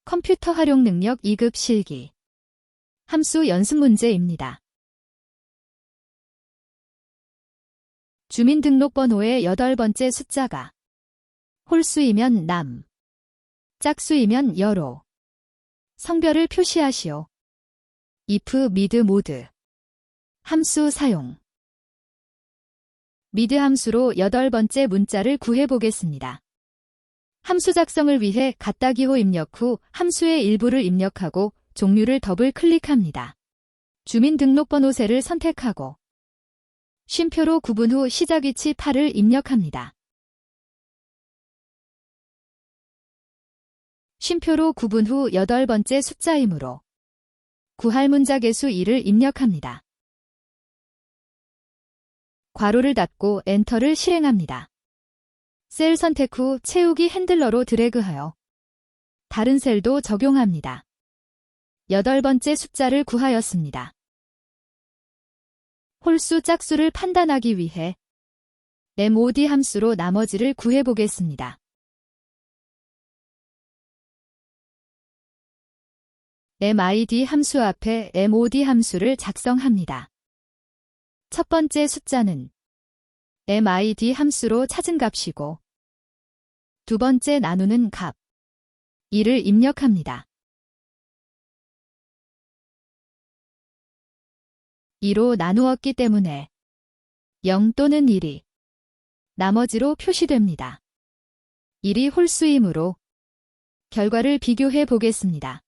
컴퓨터 활용 능력 2급 실기. 함수 연습 문제입니다. 주민등록번호의 8번째 숫자가 홀수이면 남, 짝수이면 여로. 성별을 표시하시오. if, mid, mode. 함수 사용. mid 함수로 8번째 문자를 구해보겠습니다. 함수 작성을 위해 갖다 기호 입력 후 함수의 일부를 입력하고 종류를 더블 클릭합니다. 주민등록번호 셀을 선택하고 쉼표로 구분 후 시작 위치 8을 입력합니다. 쉼표로 구분 후 8번째 숫자이므로 구할 문자 개수 2를 입력합니다. 괄호를 닫고 엔터를 실행합니다. 셀 선택 후 채우기 핸들러로 드래그하여 다른 셀도 적용합니다. 8번째 숫자를 구하였습니다. 홀수 짝수를 판단하기 위해 mod 함수로 나머지를 구해보겠습니다. mid 함수 앞에 mod 함수를 작성합니다. 첫 번째 숫자는 mid 함수로 찾은 값이고 두 번째 나누는 값 2를 입력합니다. 2로 나누었기 때문에 0 또는 1이 나머지로 표시됩니다. 1이 홀수이므로 결과를 비교해 보겠습니다.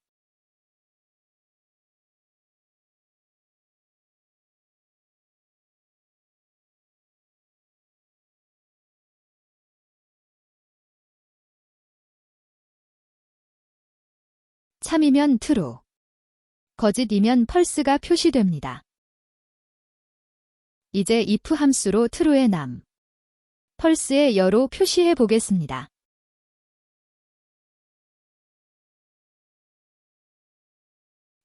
참이면 true, 거짓이면 false가 표시됩니다. 이제 if 함수로 true의 남, false의 여로 표시해 보겠습니다.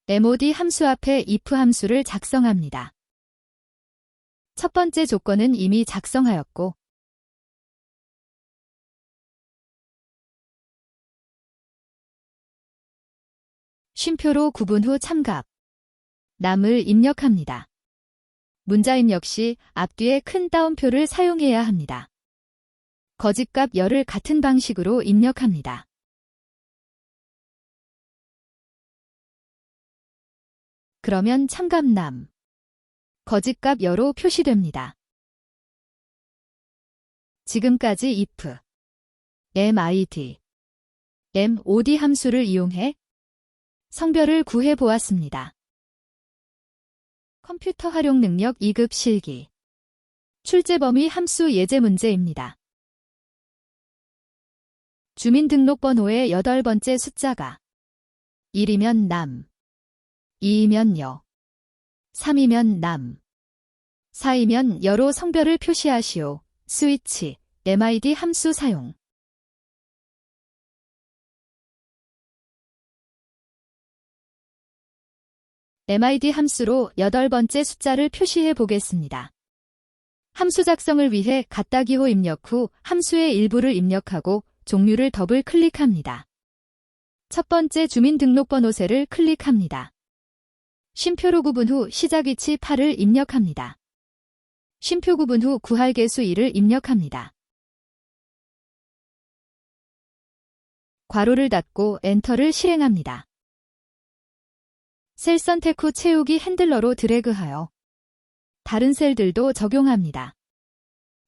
mod 함수 앞에 if 함수를 작성합니다. 첫 번째 조건은 이미 작성하였고 쉼표로 구분 후 참값, 남을 입력합니다. 문자입 역시 앞뒤에 큰 따옴표를 사용해야 합니다. 거짓값 열을 같은 방식으로 입력합니다. 그러면 참값 남, 거짓값 여로 표시됩니다. 지금까지 if, mid, mod 함수를 이용해 성별을 구해 보았습니다. 컴퓨터 활용 능력 2급 실기. 출제 범위 함수 예제 문제입니다. 주민등록번호의 8번째 숫자가 1이면 남, 2이면 여, 3이면 남, 4이면 여로 성별을 표시하시오. 스위치, mid 함수 사용. mid 함수로 8번째 숫자를 표시해 보겠습니다. 함수 작성을 위해 갖다 기호 입력 후 함수의 일부를 입력하고 종류를 더블 클릭합니다. 첫 번째 주민등록번호 셀을 클릭합니다. 쉼표로 구분 후 시작 위치 8을 입력합니다. 쉼표 구분 후 구할 개수 2를 입력합니다. 괄호를 닫고 엔터를 실행합니다. 셀 선택 후 채우기 핸들러로 드래그하여 다른 셀들도 적용합니다.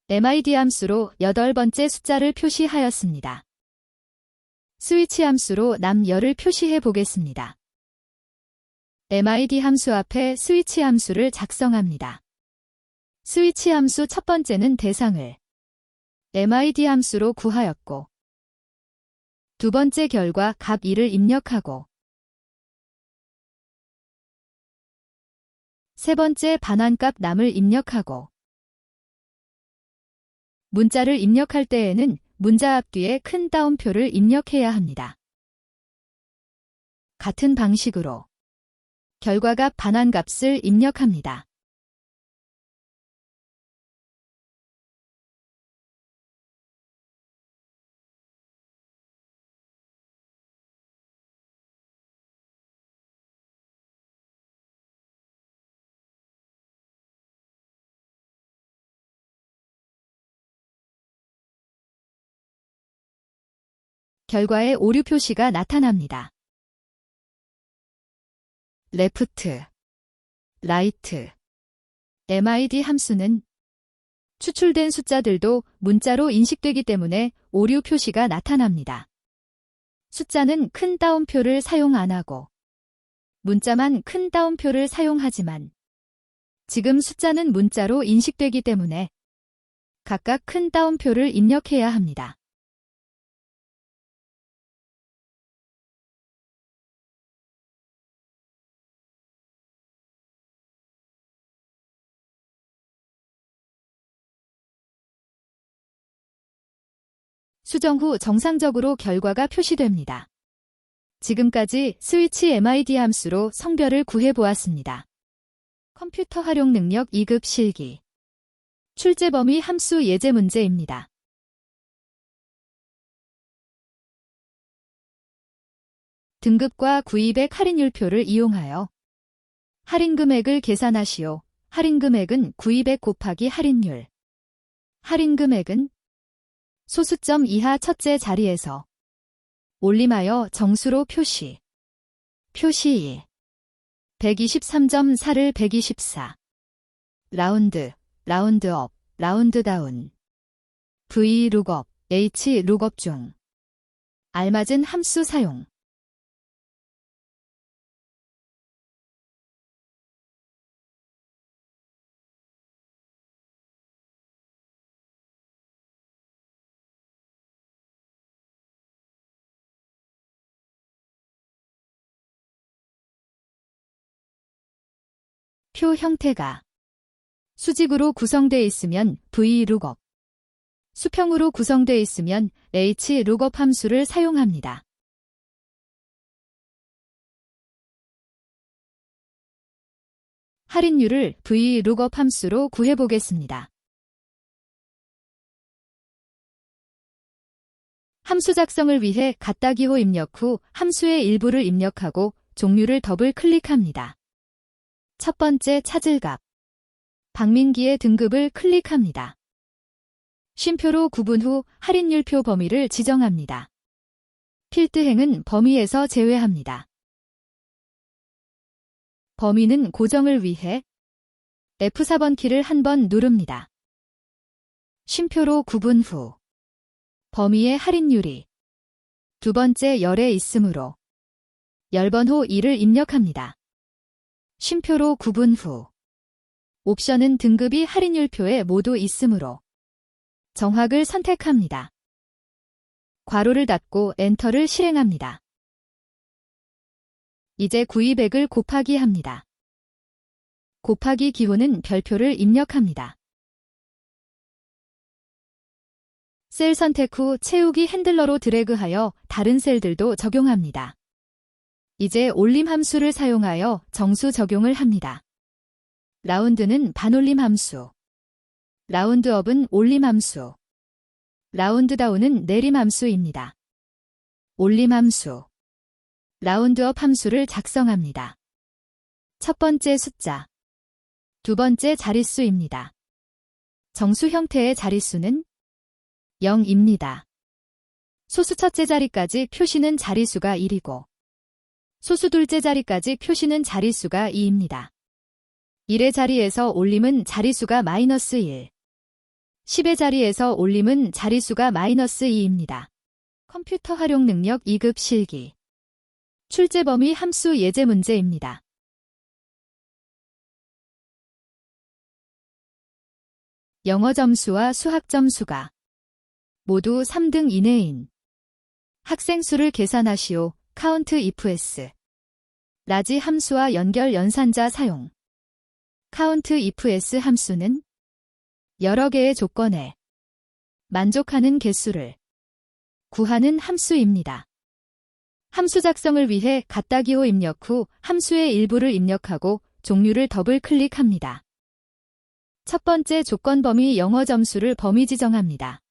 mid 함수로 8번째 숫자를 표시하였습니다. 스위치 함수로 남 열을 표시해 보겠습니다. mid 함수 앞에 스위치 함수를 작성합니다. 스위치 함수 첫 번째는 대상을 mid 함수로 구하였고 두 번째 결과 값 2를 입력하고 세 번째 반환값 남을 입력하고 문자를 입력할 때에는 문자 앞뒤에 큰 따옴표를 입력해야 합니다. 같은 방식으로 결과값 반환값을 입력합니다. 결과에 오류 표시가 나타납니다. left, right, MID 함수는 추출된 숫자들도 문자로 인식되기 때문에 오류 표시가 나타납니다. 숫자는 큰 따옴표를 사용 안 하고 문자만 큰 따옴표를 사용하지만 지금 숫자는 문자로 인식되기 때문에 각각 큰 따옴표를 입력해야 합니다. 수정 후 정상적으로 결과가 표시됩니다. 지금까지 스위치 MID 함수로 성별을 구해보았습니다. 컴퓨터 활용 능력 2급 실기. 출제 범위 함수 예제 문제입니다. 등급과 구입액 할인율표를 이용하여 할인 금액을 계산하시오. 할인 금액은 구입액 곱하기 할인율. 할인 금액은 소수점 이하 첫째 자리에서 올림하여 정수로 표시. 표시 1. 123.4를 124. 라운드, 라운드업, 라운드다운. V 룩업, H 룩업 중. 알맞은 함수 사용. 표 형태가 수직으로 구성되어 있으면 VLOOKUP, 수평으로 구성되어 있으면 HLOOKUP 함수를 사용합니다. 할인율을 VLOOKUP 함수로 구해보겠습니다. 함수 작성을 위해 갖다 기호 입력 후 함수의 일부를 입력하고 종류를 더블 클릭합니다. 첫 번째 찾을 값. 박민기의 등급을 클릭합니다. 쉼표로 구분 후 할인율표 범위를 지정합니다. 필드행은 범위에서 제외합니다. 범위는 고정을 위해 F4번 키를 한 번 누릅니다. 쉼표로 구분 후 범위의 할인율이 두 번째 열에 있으므로 열번 호 2를 입력합니다. 쉼표로 구분 후 옵션은 등급이 할인율표에 모두 있으므로 정확을 선택합니다. 괄호를 닫고 엔터를 실행합니다. 이제 구입액을 곱하기 합니다. 곱하기 기호는 별표를 입력합니다. 셀 선택 후 채우기 핸들러로 드래그하여 다른 셀들도 적용합니다. 이제 올림 함수를 사용하여 정수 적용을 합니다. 라운드는 반올림 함수, 라운드업은 올림 함수, 라운드다운은 내림 함수입니다. 올림 함수, 라운드업 함수를 작성합니다. 첫 번째 숫자, 두 번째 자릿수입니다. 정수 형태의 자릿수는 0입니다. 소수 첫째 자리까지 표시는 자릿수가 1이고 소수 둘째 자리까지 표시는 자릿수가 2입니다. 1의 자리에서 올림은 자릿수가 마이너스 1, 10의 자리에서 올림은 자릿수가 마이너스 2입니다. 컴퓨터 활용 능력 2급 실기. 출제 범위 함수 예제 문제입니다. 영어 점수와 수학 점수가 모두 3등 이내인 학생 수를 계산하시오. count if s. 라지 함수와 연결 연산자 사용. count if s 함수는 여러 개의 조건에 만족하는 개수를 구하는 함수입니다. 함수 작성을 위해 갖다 기호 입력 후 함수의 일부를 입력하고 종류를 더블 클릭합니다. 첫 번째 조건 범위 영어 점수를 범위 지정합니다.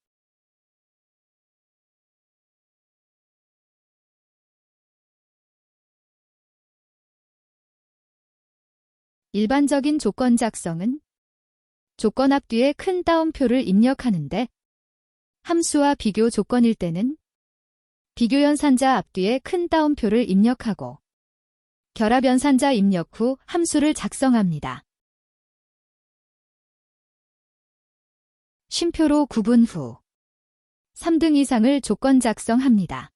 일반적인 조건 작성은 조건 앞뒤에 큰 따옴표를 입력하는데 함수와 비교 조건일 때는 비교연산자 앞뒤에 큰 따옴표를 입력하고 결합연산자 입력 후 함수를 작성합니다. 쉼표로 구분 후 3등 이상을 조건 작성합니다.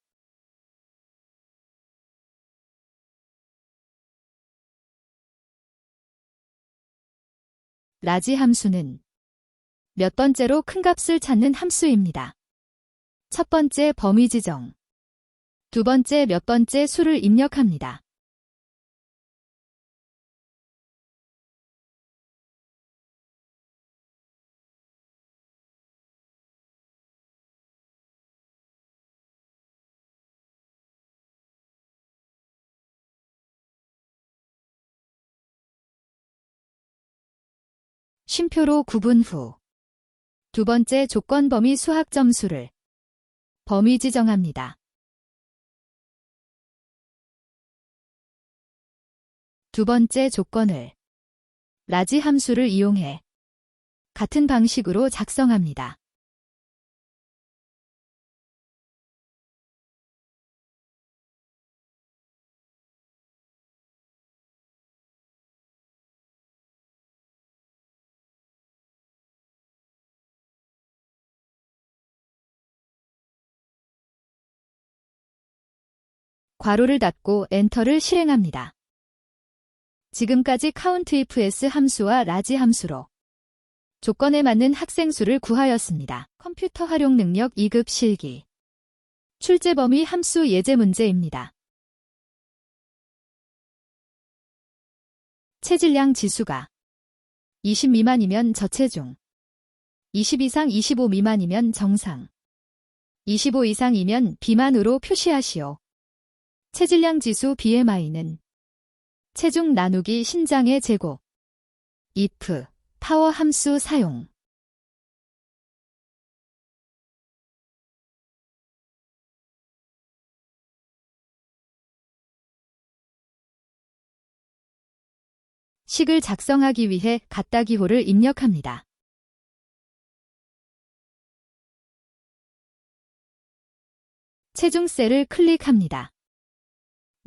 라지 함수는 몇 번째로 큰 값을 찾는 함수입니다. 첫 번째 범위 지정, 두 번째 몇 번째 수를 입력합니다. 쉼표로 구분 후 두 번째 조건 범위 수학 점수를 범위 지정합니다. 두 번째 조건을 라지 함수를 이용해 같은 방식으로 작성합니다. 괄호를 닫고 엔터를 실행합니다. 지금까지 COUNTIFS 함수와 라지 함수로 조건에 맞는 학생 수를 구하였습니다. 컴퓨터 활용 능력 2급 실기 출제 범위 함수 예제 문제입니다. 체질량 지수가 20 미만이면 저체중, 20 이상 25 미만이면 정상, 25 이상이면 비만으로 표시하시오. 체질량 지수 BMI는 체중 나누기 신장의 제곱 if 파워 함수 사용 식을 작성하기 위해 갖다 기호를 입력합니다. 체중 셀을 클릭합니다.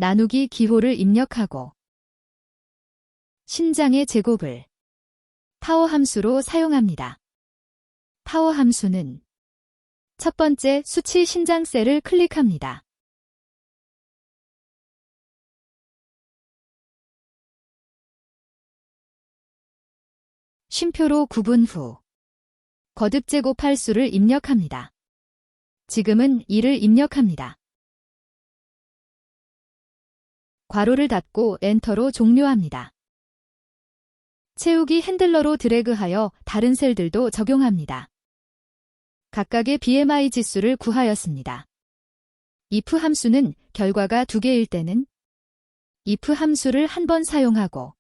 나누기 기호를 입력하고 신장의 제곱을 파워 함수로 사용합니다. 파워 함수는 첫 번째 수치 신장 셀을 클릭합니다. 쉼표로 구분 후 거듭 제곱할 수를 입력합니다. 지금은 2를 입력합니다. 괄호를 닫고 엔터로 종료합니다. 채우기 핸들러로 드래그하여 다른 셀들도 적용합니다. 각각의 BMI 지수를 구하였습니다. if 함수는 결과가 2개일 때는 if 함수를 한 번 사용하고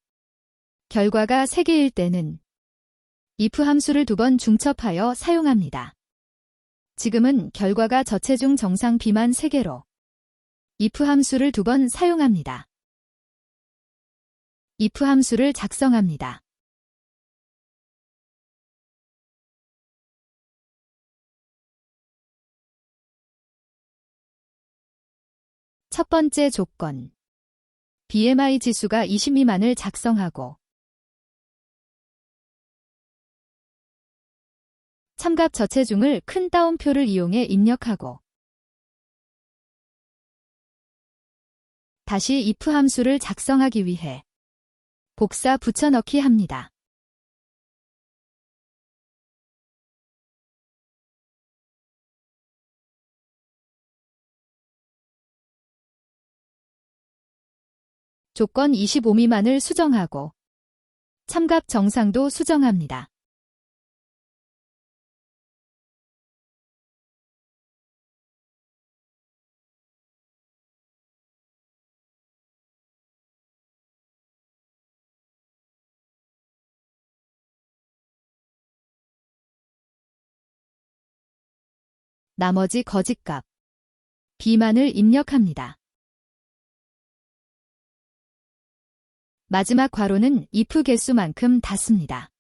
결과가 3개일 때는 if 함수를 2번 중첩하여 사용합니다. 지금은 결과가 저체중 정상 비만 3개로 if 함수를 2번 사용합니다. if 함수를 작성합니다. 첫 번째 조건 BMI 지수가 20 미만을 작성하고 참갑 저체중을 큰 따옴표를 이용해 입력하고 다시 if 함수를 작성하기 위해 복사 붙여넣기 합니다. 조건 25 미만을 수정하고 참갑 정상도 수정합니다. 나머지 거짓값 B만을 입력합니다. 마지막 괄호는 if 개수만큼 닫습니다.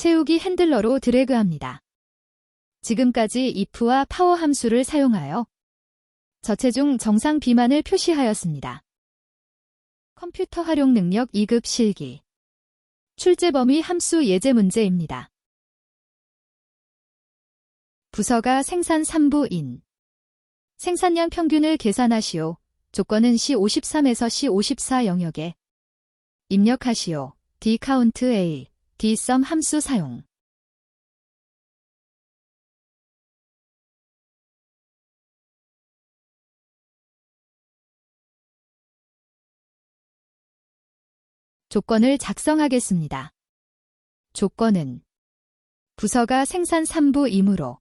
채우기 핸들러로 드래그합니다. 지금까지 if와 파워 함수를 사용하여 저체중 정상 비만을 표시하였습니다. 컴퓨터 활용 능력 2급 실기. 출제 범위 함수 예제 문제입니다. 부서가 생산 3부인. 생산량 평균을 계산하시오. 조건은 C53에서 C54 영역에 입력하시오. dCount A, dsum 함수 사용. 조건을 작성하겠습니다. 조건은 부서가 생산 3부이므로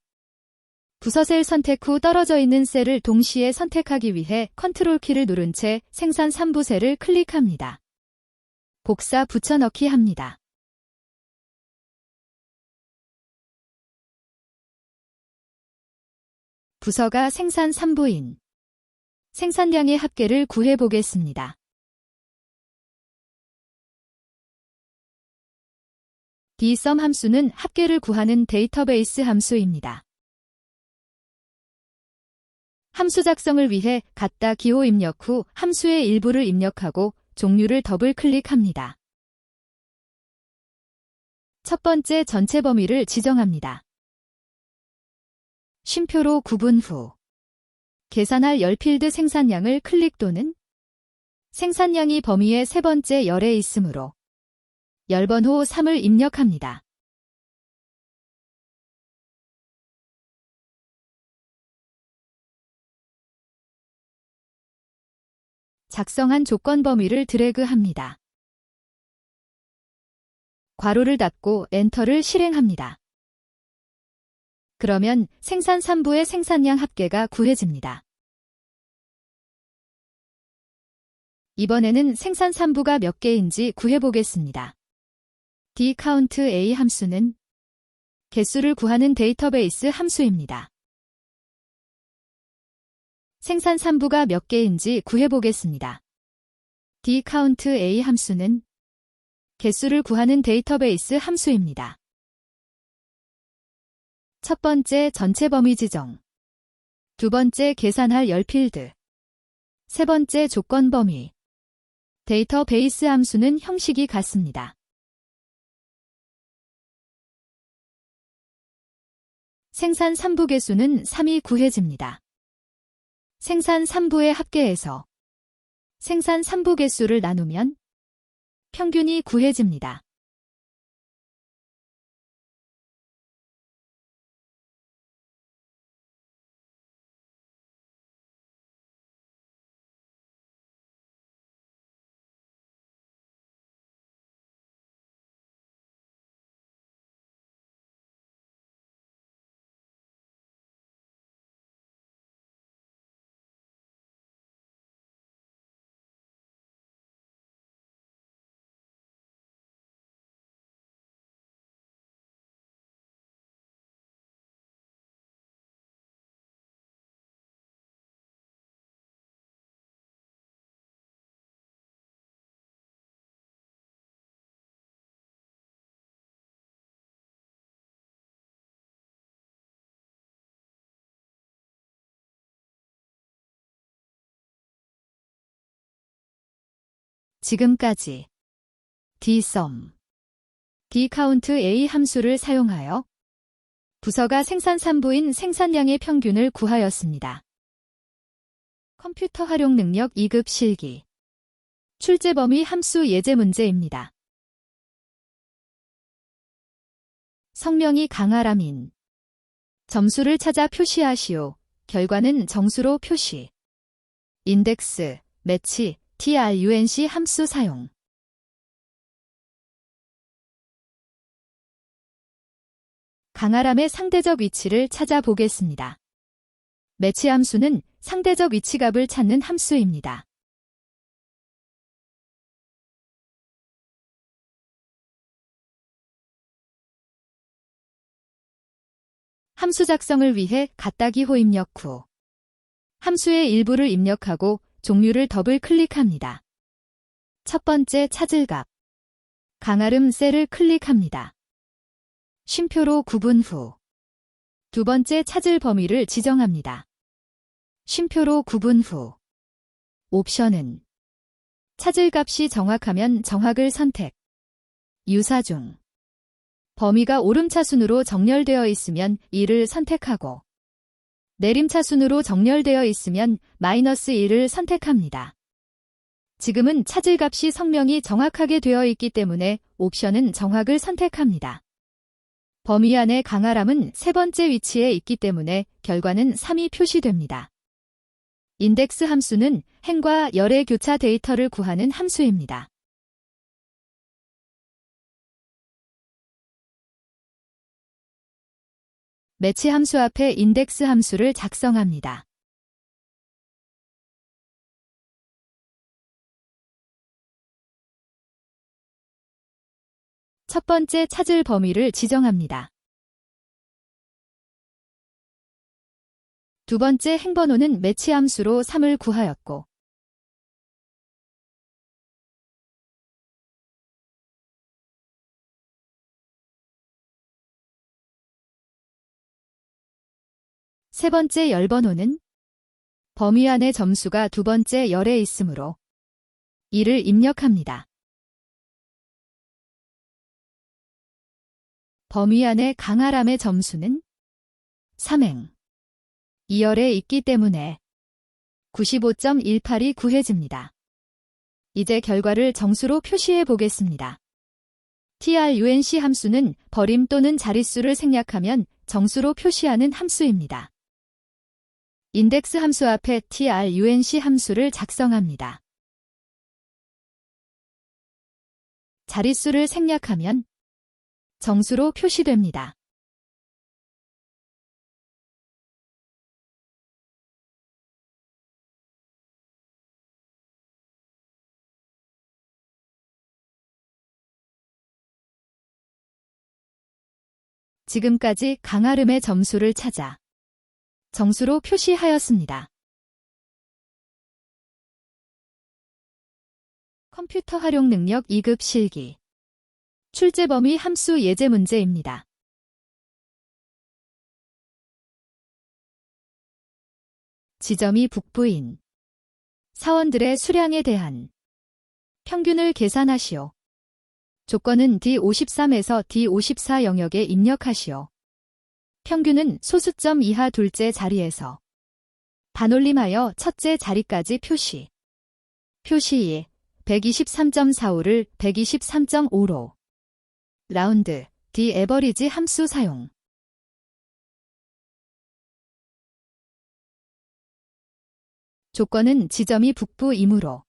부서 셀 선택 후 떨어져 있는 셀을 동시에 선택하기 위해 컨트롤 키를 누른 채 생산 3부 셀을 클릭합니다. 복사 붙여넣기 합니다. 부서가 생산 3부인 생산량의 합계를 구해 보겠습니다. dsum 함수는 합계를 구하는 데이터베이스 함수입니다. 함수 작성을 위해 갖다 기호 입력 후 함수의 일부를 입력하고 종류를 더블 클릭합니다. 첫 번째 전체 범위를 지정합니다. 쉼표로 구분 후 계산할 열 필드 생산량을 클릭 또는 생산량이 범위의 세 번째 열에 있으므로 열번 후 3을 입력합니다. 작성한 조건 범위를 드래그합니다. 괄호를 닫고 엔터를 실행합니다. 그러면 생산 3부의 생산량 합계가 구해집니다. 이번에는 생산 3부가 몇 개인지 구해보겠습니다. dCount A 함수는 개수를 구하는 데이터베이스 함수입니다. 생산 3부가 몇 개인지 구해보겠습니다. dCount A 함수는 개수를 구하는 데이터베이스 함수입니다. 첫 번째 전체 범위 지정, 두 번째 계산할 열 필드, 세 번째 조건 범위. 데이터베이스 함수는 형식이 같습니다. 생산 3부 개수는 3이 구해집니다. 생산 3부의 합계에서 생산 3부 개수를 나누면 평균이 구해집니다. 지금까지 dsum, dCount A 함수를 사용하여 부서가 생산 3부인 생산량의 평균을 구하였습니다. 컴퓨터 활용 능력 2급 실기. 출제 범위 함수 예제 문제입니다. 성명이 강아람인. 점수를 찾아 표시하시오. 결과는 정수로 표시. 인덱스, 매치, trunc 함수 사용. 강아람의 상대적 위치를 찾아보겠습니다. 매치 함수는 상대적 위치값을 찾는 함수입니다. 함수 작성을 위해 갖다기호 입력 후 함수의 일부를 입력하고 종류를 더블 클릭합니다. 첫 번째 찾을 값 강아름 셀을 클릭합니다. 쉼표로 구분 후 두 번째 찾을 범위를 지정합니다. 쉼표로 구분 후 옵션은 찾을 값이 정확하면 정확을 선택, 유사 중 범위가 오름차순으로 정렬되어 있으면 1을 선택하고 내림차순으로 정렬되어 있으면 -1을 선택합니다. 지금은 찾을 값이 성명이 정확하게 되어 있기 때문에 옵션은 정확을 선택합니다. 범위 안의 강하람은 세 번째 위치에 있기 때문에 결과는 3이 표시됩니다. 인덱스 함수는 행과 열의 교차 데이터를 구하는 함수입니다. 매치 함수 앞에 인덱스 함수를 작성합니다. 첫 번째 찾을 범위를 지정합니다. 두 번째 행번호는 매치 함수로 3을 구하였고 세 번째 열번호는 범위 안의 점수가 두 번째 열에 있으므로 2를 입력합니다. 범위 안의 강하람의 점수는 3행 2열에 있기 때문에 95.18이 구해집니다. 이제 결과를 정수로 표시해 보겠습니다. trunc 함수는 버림 또는 자릿수를 생략하면 정수로 표시하는 함수입니다. 인덱스 함수 앞에 trunc 함수를 작성합니다. 자릿수를 생략하면 정수로 표시됩니다. 지금까지 강하름의 점수를 찾아 정수로 표시하였습니다. 컴퓨터 활용 능력 2급 실기 출제 범위 함수 예제 문제입니다. 지점이 북부인 사원들의 수량에 대한 평균을 계산하시오. 조건은 D53에서 D54 영역에 입력하시오. 평균은 소수점 이하 둘째 자리에서 반올림하여 첫째 자리까지 표시. 표시 2, 123.45를 123.5로 라운드, D 에버리지 함수 사용. 조건은 지점이 북부이므로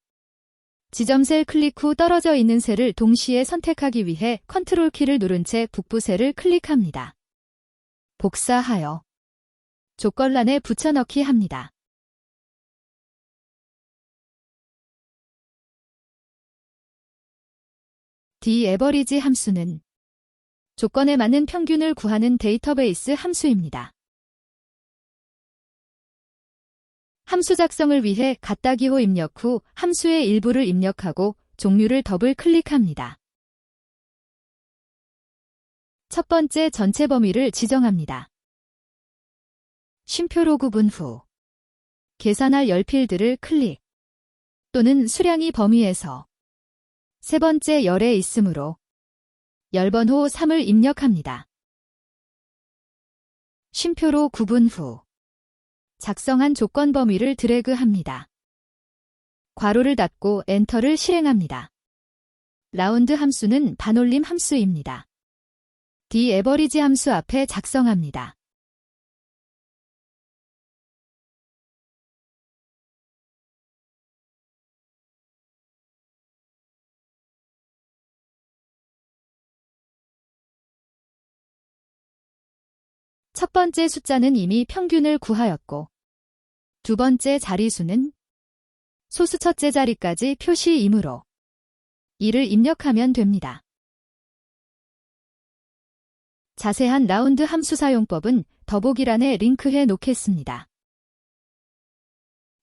지점 셀 클릭 후 떨어져 있는 셀을 동시에 선택하기 위해 컨트롤 키를 누른 채 북부 셀을 클릭합니다. 복사하여 조건란에 붙여넣기 합니다. D 에버리지 함수는 조건에 맞는 평균을 구하는 데이터베이스 함수입니다. 함수 작성을 위해 갖다 기호 입력 후 함수의 일부를 입력하고 종류를 더블 클릭합니다. 첫 번째 전체 범위를 지정합니다. 쉼표로 구분 후 계산할 열 필드를 클릭 또는 수량이 범위에서 세 번째 열에 있으므로 열번호 3을 입력합니다. 쉼표로 구분 후 작성한 조건 범위를 드래그합니다. 괄호를 닫고 엔터를 실행합니다. 라운드 함수는 반올림 함수입니다. D 에버리지 함수 앞에 작성합니다. 첫 번째 숫자는 이미 평균을 구하였고 두 번째 자리수는 소수 첫째 자리까지 표시이므로 2를 입력하면 됩니다. 자세한 라운드 함수 사용법은 더보기란에 링크해 놓겠습니다.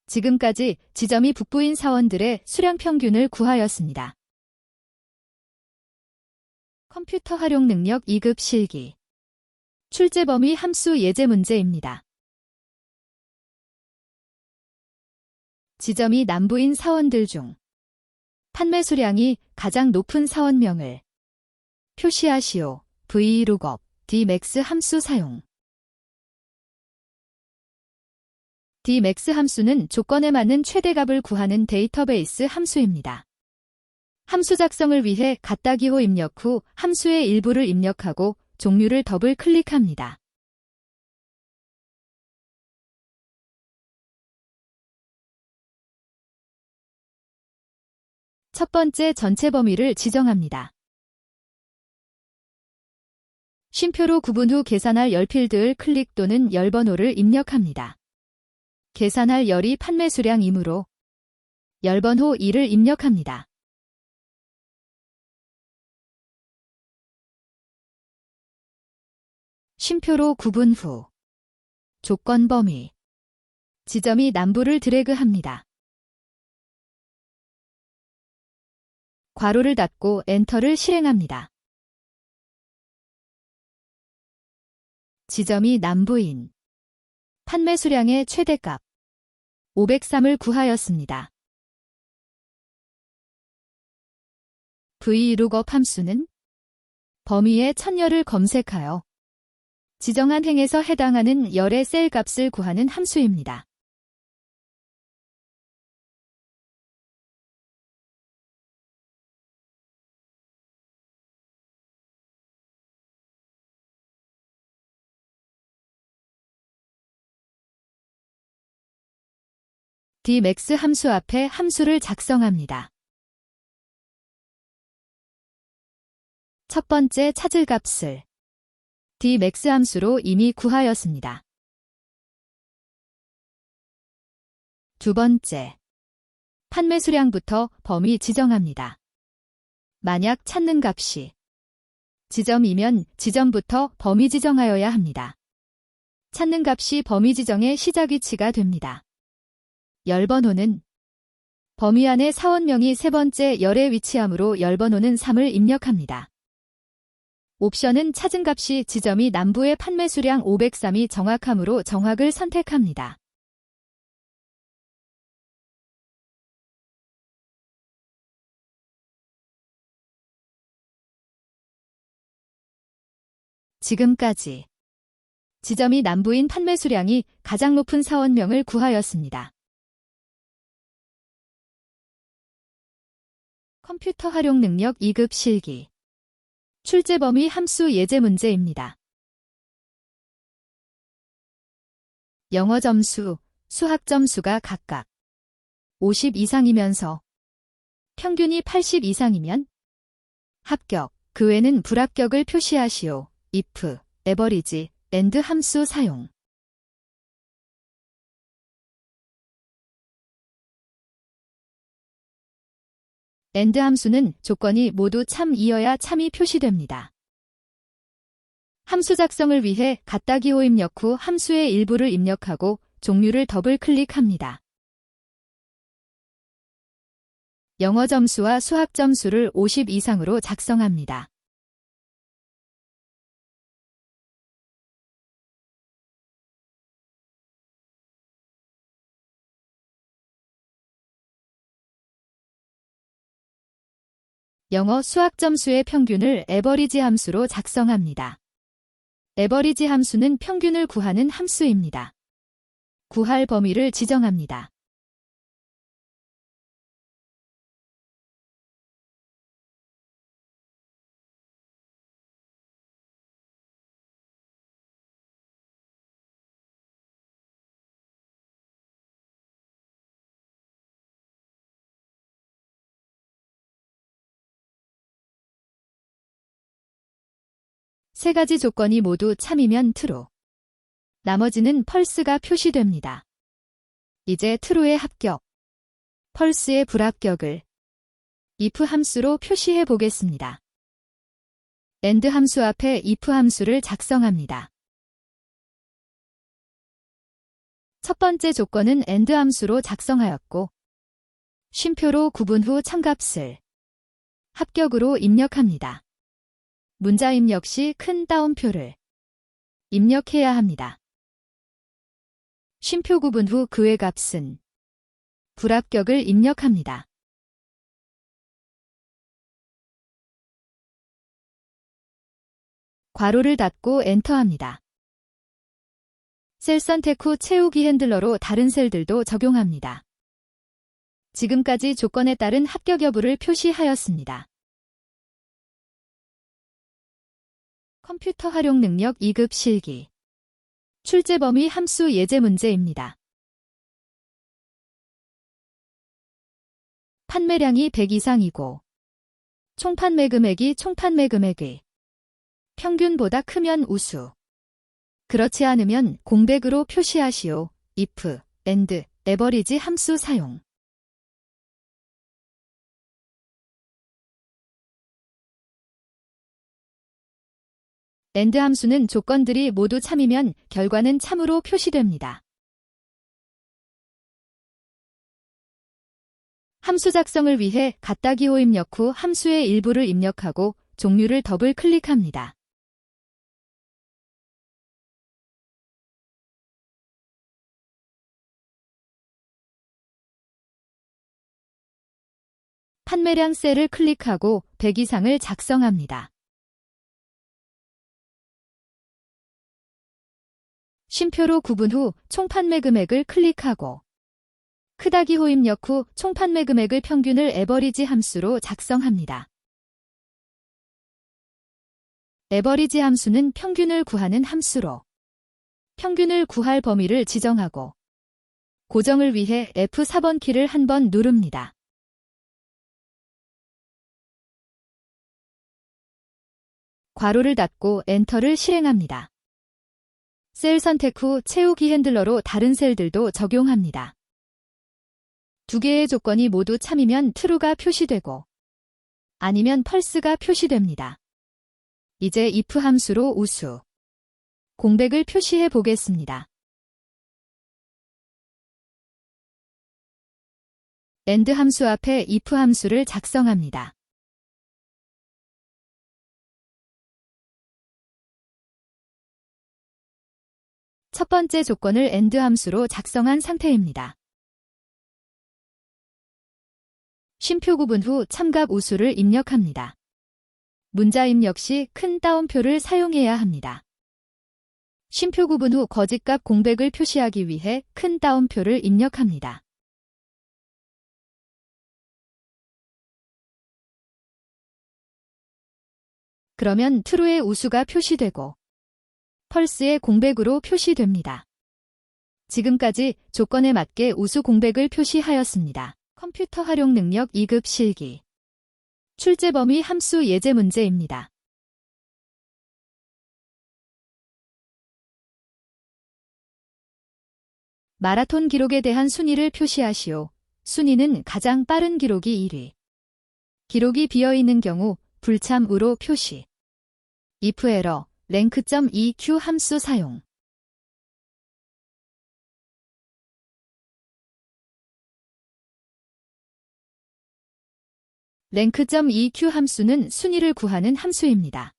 지금까지 지점이 북부인 사원들의 수량 평균을 구하였습니다. 컴퓨터 활용 능력 2급 실기 출제 범위 함수 예제 문제입니다. 지점이 남부인 사원들 중 판매 수량이 가장 높은 사원명을 표시하시오. VLOOKUP, dmax 함수 사용. dmax 함수는 조건에 맞는 최대값을 구하는 데이터베이스 함수입니다. 함수 작성을 위해 갖다 기호 입력 후 함수의 일부를 입력하고 종류를 더블 클릭합니다. 첫 번째 전체 범위를 지정합니다. 쉼표로 구분 후 계산할 열 필드를 클릭 또는 열 번호를 입력합니다. 계산할 열이 판매 수량이므로 열 번호 2를 입력합니다. 쉼표로 구분 후 조건 범위 지점이 남부를 드래그합니다. 괄호를 닫고 엔터를 실행합니다. 지점이 남부인 판매 수량의 최대값 503을 구하였습니다. VLOOKUP 함수는 범위의 천열을 검색하여 지정한 행에서 해당하는 열의 셀 값을 구하는 함수입니다. dmax 함수 앞에 함수를 작성합니다. 첫 번째 찾을 값을 dmax 함수로 이미 구하였습니다. 두 번째, 판매 수량부터 범위 지정합니다. 만약 찾는 값이 지점이면 지점부터 범위 지정하여야 합니다. 찾는 값이 범위 지정의 시작 위치가 됩니다. 열 번호는 범위 안에 사원명이 세 번째 열에 위치하므로 열 번호는 3을 입력합니다. 옵션은 찾은 값이 지점이 남부의 판매 수량 503이 정확하므로 정확을 선택합니다. 지금까지 지점이 남부인 판매 수량이 가장 높은 사원명을 구하였습니다. 컴퓨터 활용 능력 2급 실기 출제 범위 함수 예제 문제입니다. 영어 점수, 수학 점수가 각각 50 이상이면서 평균이 80 이상이면 합격, 그 외는 불합격을 표시하시오. if, average, and 함수 사용. and 함수는 조건이 모두 참이어야 참이 표시됩니다. 함수 작성을 위해 갖다 기호 입력 후 함수의 일부를 입력하고 종류를 더블 클릭합니다. 영어 점수와 수학 점수를 50 이상으로 작성합니다. 영어 수학 점수의 평균을 에버리지 함수로 작성합니다. 에버리지 함수는 평균을 구하는 함수입니다. 구할 범위를 지정합니다. 세 가지 조건이 모두 참이면 true. 나머지는 false가 표시됩니다. 이제 true의 합격, false의 불합격을 if 함수로 표시해 보겠습니다. and 함수 앞에 if 함수를 작성합니다. 첫 번째 조건은 and 함수로 작성하였고 쉼표로 구분 후 참값을 합격으로 입력합니다. 문자 입력 시 큰 따옴표를 입력해야 합니다. 쉼표 구분 후 그의 값은 불합격을 입력합니다. 괄호를 닫고 엔터합니다. 셀 선택 후 채우기 핸들러로 다른 셀들도 적용합니다. 지금까지 조건에 따른 합격 여부를 표시하였습니다. 컴퓨터 활용 능력 2급 실기. 출제 범위 함수 예제 문제입니다. 판매량이 100 이상이고 총 판매 금액이 총 판매 금액의 평균보다 크면 우수. 그렇지 않으면 공백으로 표시하시오. if, and, average 함수 사용. and 함수는 조건들이 모두 참이면 결과는 참으로 표시됩니다. 함수 작성을 위해 갓다기호 입력 후 함수의 일부를 입력하고 종류를 더블 클릭합니다. 판매량 셀을 클릭하고 100 이상을 작성합니다. 쉼표로 구분 후 총 판매 금액을 클릭하고 크다기호 입력 후 총 판매 금액의 평균을 에버리지 함수로 작성합니다. 에버리지 함수는 평균을 구하는 함수로 평균을 구할 범위를 지정하고 고정을 위해 F4번 키를 한 번 누릅니다. 괄호를 닫고 엔터를 실행합니다. 셀 선택 후 채우기 핸들러로 다른 셀들도 적용합니다. 두 개의 조건이 모두 참이면 true가 표시되고 아니면 false가 표시됩니다. 이제 if 함수로 우수, 공백을 표시해 보겠습니다. and 함수 앞에 if 함수를 작성합니다. 첫 번째 조건을 and 함수로 작성한 상태입니다. 쉼표 구분 후 참값 우수를 입력합니다. 문자입 역시 큰 따옴표를 사용해야 합니다. 쉼표 구분 후 거짓값 공백을 표시하기 위해 큰 따옴표를 입력합니다. 그러면 true의 우수가 표시되고 false의 공백으로 표시됩니다. 지금까지 조건에 맞게 우수 공백을 표시하였습니다. 컴퓨터 활용 능력 2급 실기. 출제 범위 함수 예제 문제입니다. 마라톤 기록에 대한 순위를 표시하시오. 순위는 가장 빠른 기록이 1위. 기록이 비어있는 경우 불참으로 표시. if error, rank.eq 함수 사용. rank.eq 함수는 순위를 구하는 함수입니다.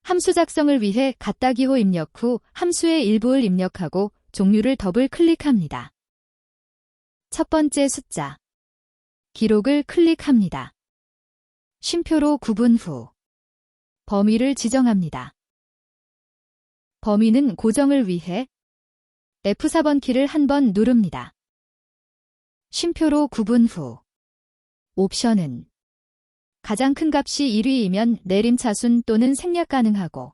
함수 작성을 위해 갓다기호 입력 후 함수의 일부를 입력하고 종류를 더블 클릭합니다. 첫 번째 숫자, 기록을 클릭합니다. 쉼표로 구분 후 범위를 지정합니다. 범위는 고정을 위해 F4번 키를 한 번 누릅니다. 쉼표로 구분 후 옵션은 가장 큰 값이 1위이면 내림차순 또는 생략 가능하고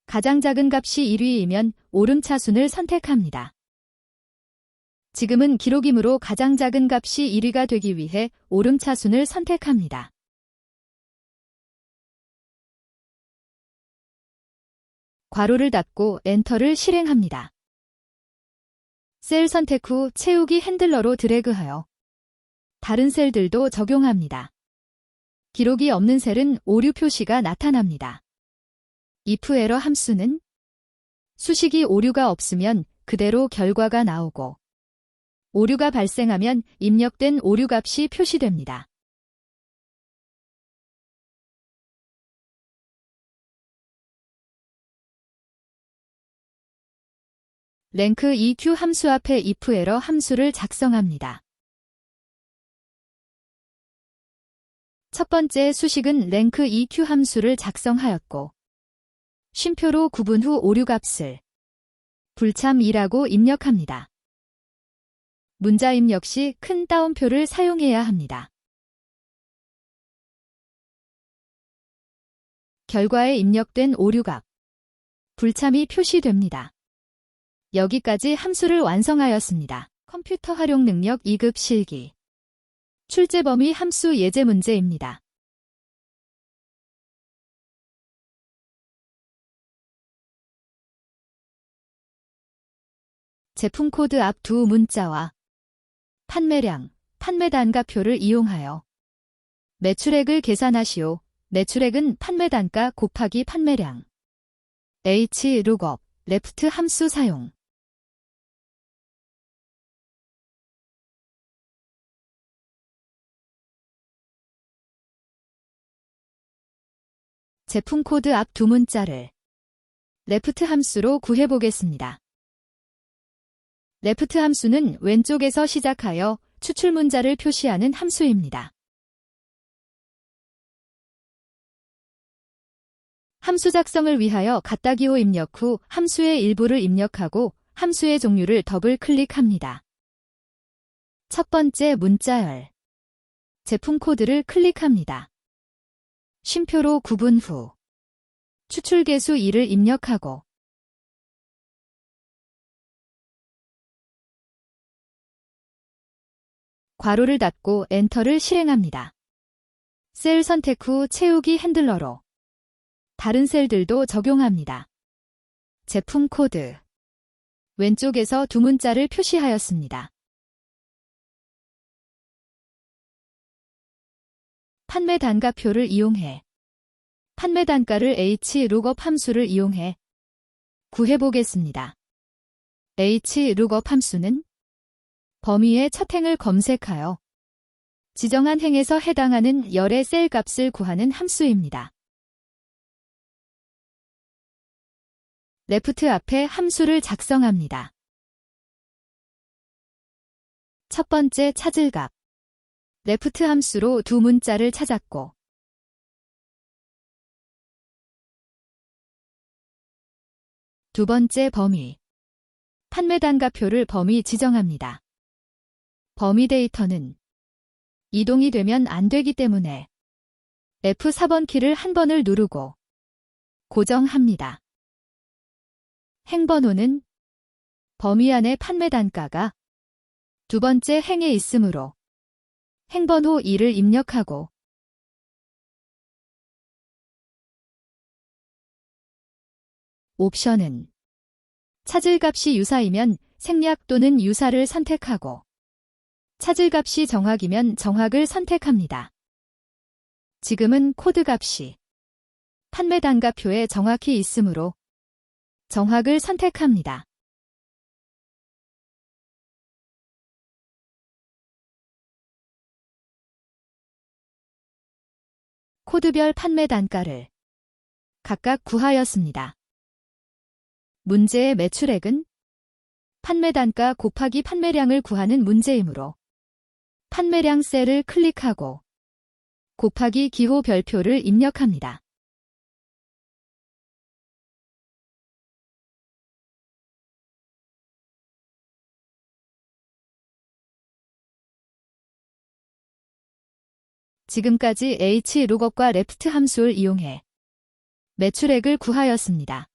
가장 작은 값이 1위이면 오름차순을 선택합니다. 지금은 기록이므로 가장 작은 값이 1위가 되기 위해 오름차순을 선택합니다. 괄호를 닫고 엔터를 실행합니다. 셀 선택 후 채우기 핸들러로 드래그하여 다른 셀들도 적용합니다. 기록이 없는 셀은 오류 표시가 나타납니다. if error 함수는 수식이 오류가 없으면 그대로 결과가 나오고 오류가 발생하면 입력된 오류 값이 표시됩니다. 랭크 EQ 함수 앞에 if 에러 함수를 작성합니다. 첫 번째 수식은 랭크 EQ 함수를 작성하였고 쉼표로 구분 후 오류 값을 불참 2라고 입력합니다. 문자입력 시 큰 따옴표를 사용해야 합니다. 결과에 입력된 오류값 불참이 표시됩니다. 여기까지 함수를 완성하였습니다. 컴퓨터 활용 능력 2급 실기 출제 범위 함수 예제 문제입니다. 제품 코드 앞 두 문자와 판매량, 판매 단가표를 이용하여 매출액을 계산하시오. 매출액은 판매 단가 곱하기 판매량. hlookup, left 함수 사용. 제품 코드 앞 두 문자를 left 함수로 구해보겠습니다. left 함수는 왼쪽에서 시작하여 추출 문자를 표시하는 함수입니다. 함수 작성을 위하여 갖다기호 입력 후 함수의 일부를 입력하고 함수의 종류를 더블 클릭합니다. 첫 번째 문자열 제품 코드를 클릭합니다. 쉼표로 구분 후 추출 개수 2를 입력하고 괄호를 닫고 엔터를 실행합니다. 셀 선택 후 채우기 핸들러로 다른 셀들도 적용합니다. 제품 코드 왼쪽에서 두 문자를 표시하였습니다. 판매 단가표를 이용해 판매 단가를 hlookup 함수를 이용해 구해보겠습니다. hlookup 함수는 범위의 첫 행을 검색하여 지정한 행에서 해당하는 열의 셀 값을 구하는 함수입니다. left 앞에 함수를 작성합니다. 첫 번째 찾을 값 left 함수로 두 문자를 찾았고 두 번째 범위 판매 단가표를 범위 지정합니다. 범위 데이터는 이동이 되면 안 되기 때문에 F4번 키를 한 번을 누르고 고정합니다. 행번호는 범위 안에 판매 단가가 두 번째 행에 있으므로 행번호 2를 입력하고 옵션은 찾을 값이 유사이면 생략 또는 유사를 선택하고 찾을 값이 정확이면 정확을 선택합니다. 지금은 코드 값이 판매 단가표에 정확히 있으므로 정확을 선택합니다. 코드별 판매 단가를 각각 구하였습니다. 문제의 매출액은 판매 단가 곱하기 판매량을 구하는 문제이므로 판매량 셀을 클릭하고 곱하기 기호 별표를 입력합니다. 지금까지 hlookup과 left 함수를 이용해 매출액을 구하였습니다.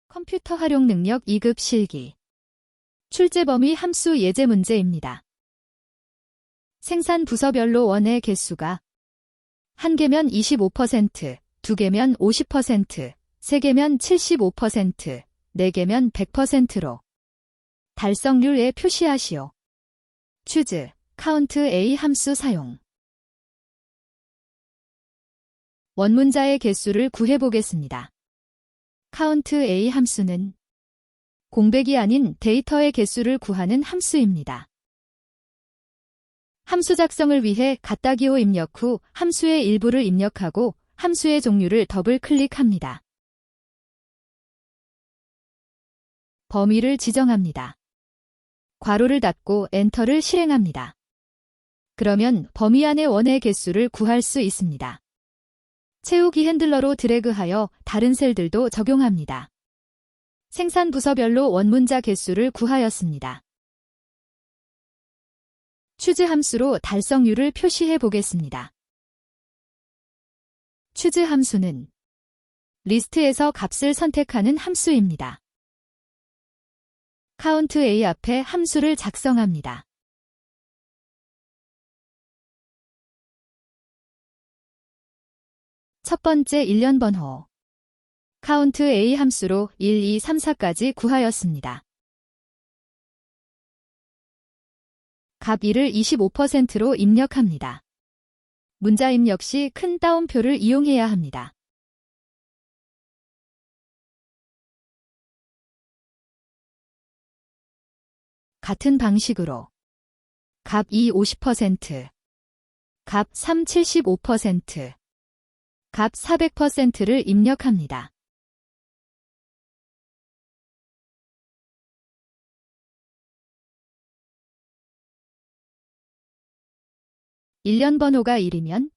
컴퓨터 활용 능력 2급 실기 출제 범위 함수 예제 문제입니다. 생산 부서별로 원의 개수가 1개면 25%, 2개면 50%, 3개면 75%, 4개면 100%로 달성률에 표시하시오. choose, count A 함수 사용. 원문자의 개수를 구해보겠습니다. count A 함수는 공백이 아닌 데이터의 개수를 구하는 함수입니다. 함수 작성을 위해 갖다기호 입력 후 함수의 일부를 입력하고 함수의 종류를 더블 클릭합니다. 범위를 지정합니다. 괄호를 닫고 엔터를 실행합니다. 그러면 범위 안의 원의 개수를 구할 수 있습니다. 채우기 핸들러로 드래그하여 다른 셀들도 적용합니다. 생산 부서별로 원문자 개수를 구하였습니다. 추즈 함수로 달성률을 표시해 보겠습니다. 추즈 함수는 리스트에서 값을 선택하는 함수입니다. count A 앞에 함수를 작성합니다. 첫 번째 일련 번호 count A 함수로 1, 2, 3, 4까지 구하였습니다. 값 2를 25%로 입력합니다. 문자 입력 시 큰 따옴표를 이용해야 합니다. 같은 방식으로 값 2 50%, 값 3 75%, 값 400%를 입력합니다. 일련 번호가 1이면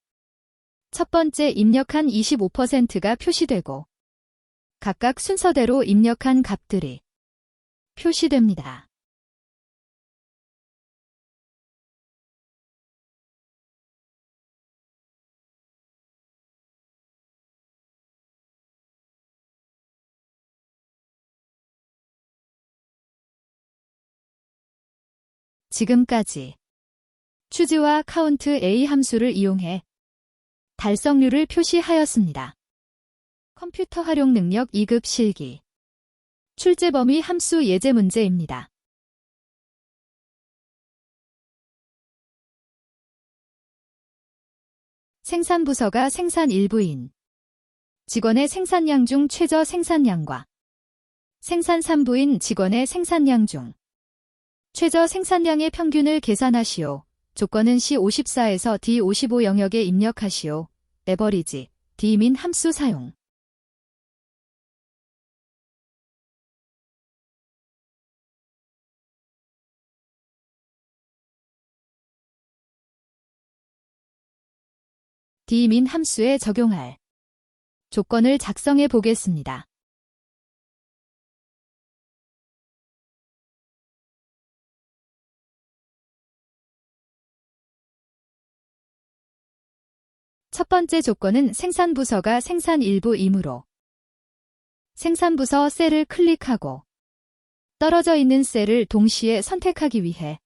첫 번째 입력한 25%가 표시되고 각각 순서대로 입력한 값들이 표시됩니다. 지금까지 추즈와 count A 함수를 이용해 달성률을 표시하였습니다. 컴퓨터 활용 능력 2급 실기 출제 범위 함수 예제 문제입니다. 생산 부서가 생산 일부인 직원의 생산량 중 최저 생산량과 생산 3부인 직원의 생산량 중 최저 생산량의 평균을 계산하시오. 조건은 C54에서 D55 영역에 입력하시오. 에버리지, D민 함수 사용. D민 함수에 적용할 조건을 작성해 보겠습니다. 첫 번째 조건은 생산부서가 생산 일부이므로 생산부서 셀을 클릭하고 떨어져 있는 셀을 동시에 선택하기 위해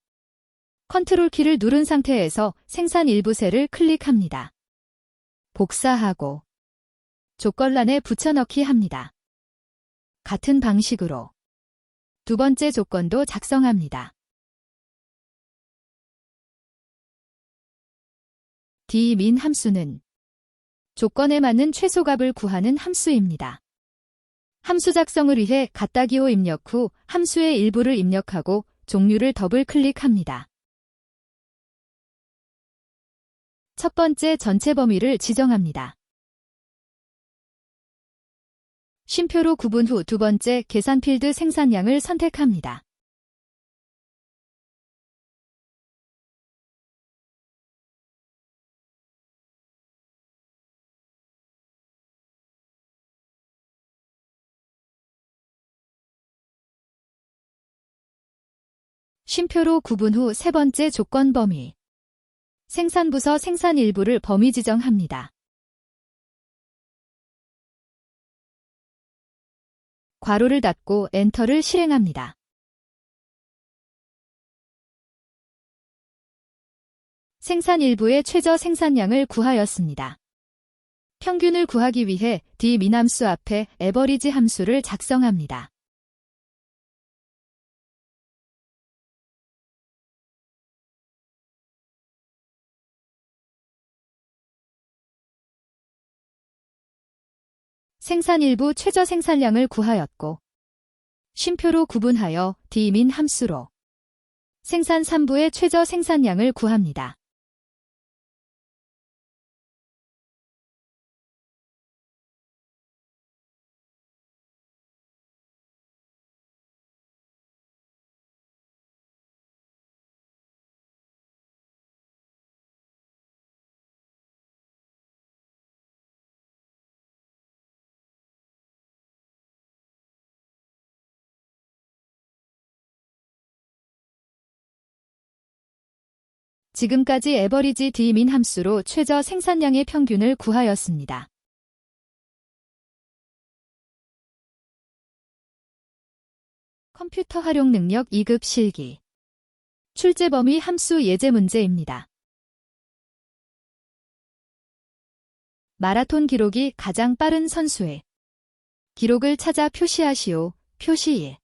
컨트롤 키를 누른 상태에서 생산 일부 셀을 클릭합니다. 복사하고 조건란에 붙여넣기 합니다. 같은 방식으로 두 번째 조건도 작성합니다. D민 함수는 조건에 맞는 최소값을 구하는 함수입니다. 함수 작성을 위해 갓다기호 입력 후 함수의 일부를 입력하고 종류를 더블 클릭합니다. 첫 번째 전체 범위를 지정합니다. 쉼표로 구분 후 두 번째 계산 필드 생산량을 선택합니다. 쉼표로 구분 후 세 번째 조건 범위 생산부서 생산 일부를 범위 지정합니다. 괄호를 닫고 엔터를 실행합니다. 생산 일부의 최저 생산량을 구하였습니다. 평균을 구하기 위해 D민 함수 앞에 에버리지 함수를 작성합니다. 생산 일부 최저 생산량을 구하였고 쉼표로 구분하여 D민 함수로 생산 3부의 최저 생산량을 구합니다. 지금까지 에버리지 D민 함수로 최저 생산량의 평균을 구하였습니다. 컴퓨터 활용 능력 2급 실기. 출제 범위 함수 예제 문제입니다. 마라톤 기록이 가장 빠른 선수의 기록을 찾아 표시하시오. 표시 1.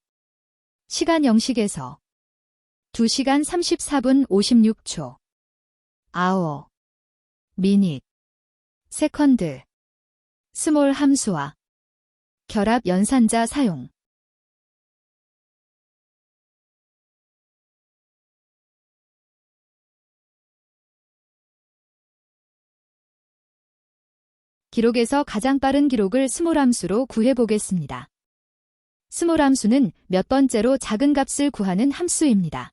시간 영식에서 2시간 34분 56초. 아워, 미닛, 세컨드. 스몰 함수와 결합 연산자 사용. 기록에서 가장 빠른 기록을 스몰 함수로 구해보겠습니다. 스몰 함수는 몇 번째로 작은 값을 구하는 함수입니다.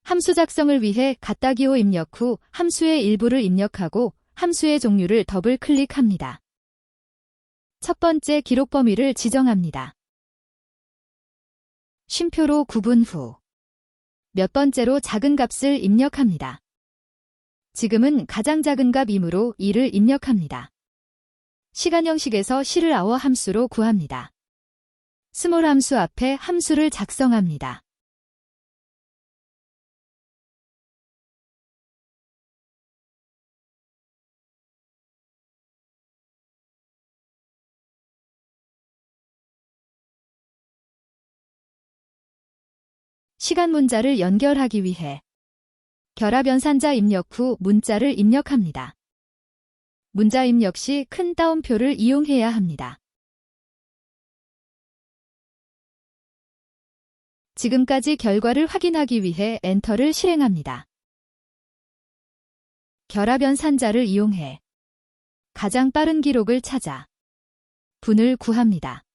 함수 작성을 위해 갖다 기호 입력 후 함수의 일부를 입력하고 함수의 종류를 더블 클릭합니다. 첫 번째 기록 범위를 지정합니다. 쉼표로 구분 후 몇 번째로 작은 값을 입력합니다. 지금은 가장 작은 값이므로 2를 입력합니다. 시간 형식에서 시를 아워 함수로 구합니다. 스몰 함수 앞에 함수를 작성합니다. 시간 문자를 연결하기 위해 결합 연산자 입력 후 문자를 입력합니다. 문자 입력 시 큰 따옴표를 이용해야 합니다. 지금까지 결과를 확인하기 위해 엔터를 실행합니다. 결합 연산자를 이용해 가장 빠른 기록을 찾아 분을 구합니다.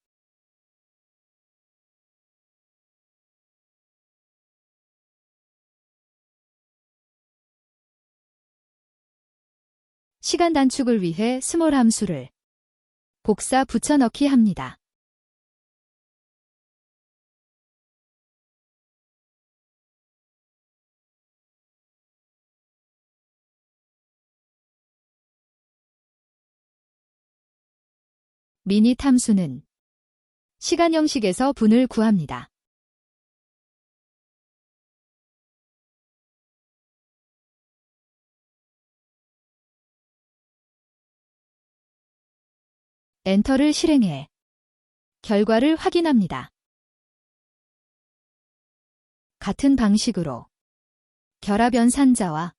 시간 단축을 위해 스몰 함수를 복사 붙여넣기 합니다. 미닛 함수는 시간 형식에서 분을 구합니다. 엔터를 실행해 결과를 확인합니다. 같은 방식으로 결합 연산자와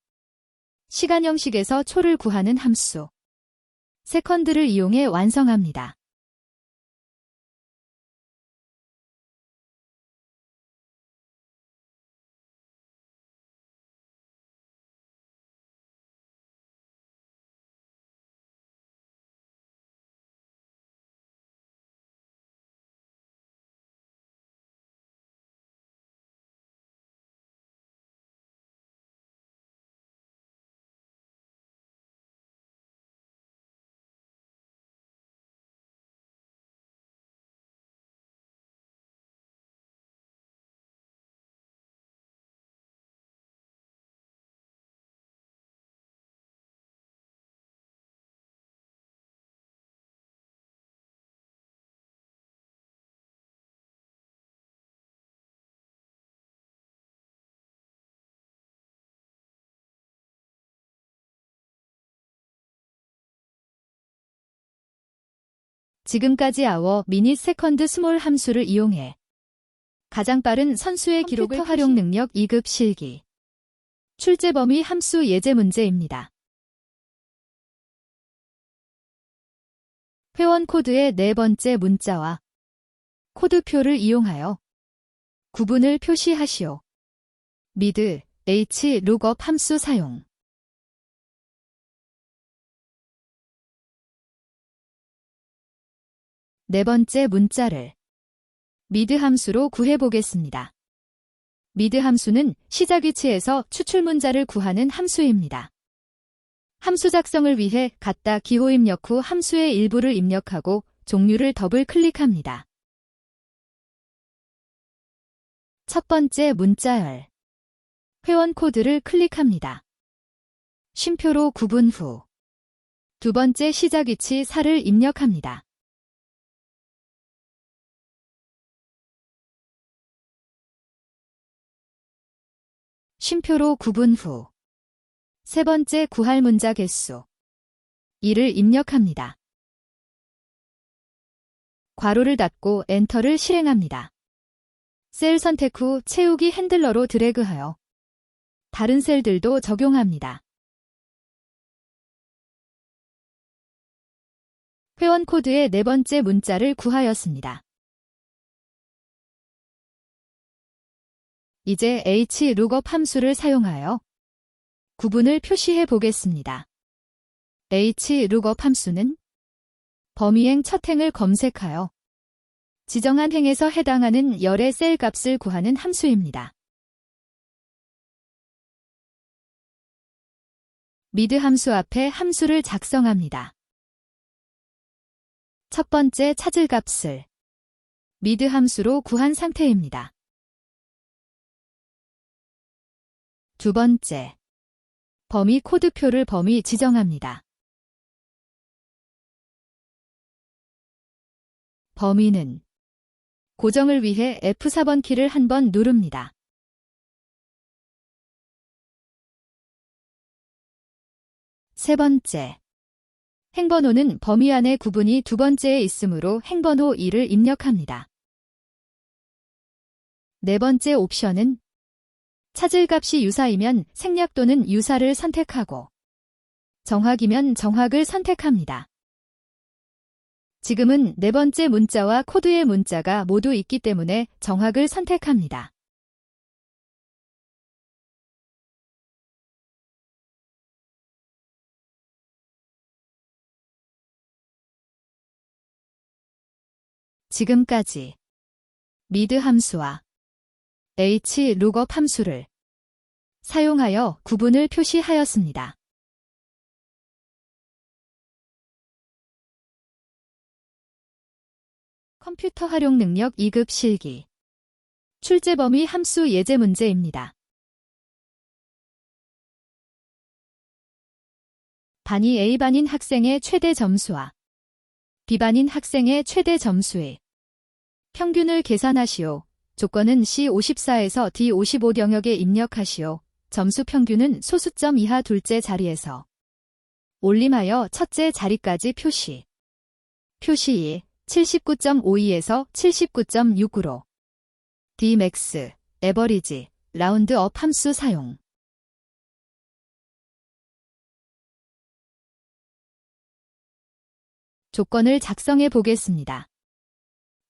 시간 형식에서 초를 구하는 함수 세컨드를 이용해 완성합니다. 지금까지 아워, 미닛, 세컨드, 스몰 함수를 이용해 가장 빠른 선수의 기록을 활용 능력 2급 실기. 출제 범위 함수 예제 문제입니다. 회원 코드의 네 번째 문자와 코드표를 이용하여 구분을 표시하시오. 미드, h, 룩업 함수 사용. 네 번째 문자를 미드 함수로 구해보겠습니다. 미드 함수는 시작 위치에서 추출 문자를 구하는 함수입니다. 함수 작성을 위해 갖다 기호 입력 후 함수의 일부를 입력하고 종류를 더블 클릭합니다. 첫 번째 문자열 회원 코드를 클릭합니다. 쉼표로 구분 후 두 번째 시작 위치 4를 입력합니다. 쉼표로 구분 후 세 번째 구할 문자 개수 2를 입력합니다. 괄호를 닫고 엔터를 실행합니다. 셀 선택 후 채우기 핸들러로 드래그하여 다른 셀들도 적용합니다. 회원 코드의 네 번째 문자를 구하였습니다. 이제 hlookup 함수를 사용하여 구분을 표시해 보겠습니다. hlookup 함수는 범위행 첫 행을 검색하여 지정한 행에서 해당하는 열의 셀 값을 구하는 함수입니다. 미드 함수 앞에 함수를 작성합니다. 첫 번째 찾을 값을 미드 함수로 구한 상태입니다. 두 번째, 범위 코드표를 범위 지정합니다. 범위는 고정을 위해 F4번 키를 한 번 누릅니다. 세 번째, 행번호는 범위 안에 구분이 두 번째에 있으므로 행번호 2를 입력합니다. 네 번째 옵션은 찾을 값이 유사이면 생략 또는 유사를 선택하고 정확이면 정확을 선택합니다. 지금은 네 번째 문자와 코드의 문자가 모두 있기 때문에 정확을 선택합니다. 지금까지 미드 함수와 hlookup 함수를 사용하여 구분을 표시하였습니다. 컴퓨터 활용 능력 2급 실기 출제 범위 함수 예제 문제입니다. 반이 A반인 학생의 최대 점수와 B반인 학생의 최대 점수의 평균을 계산하시오. 조건은 C54에서 D55 영역에 입력하시오. 점수 평균은 소수점 이하 둘째 자리에서 올림하여 첫째 자리까지 표시. 표시 2, 79.52에서 79.69로 Dmax, 에버리지, 라운드업 함수 사용. 조건을 작성해 보겠습니다.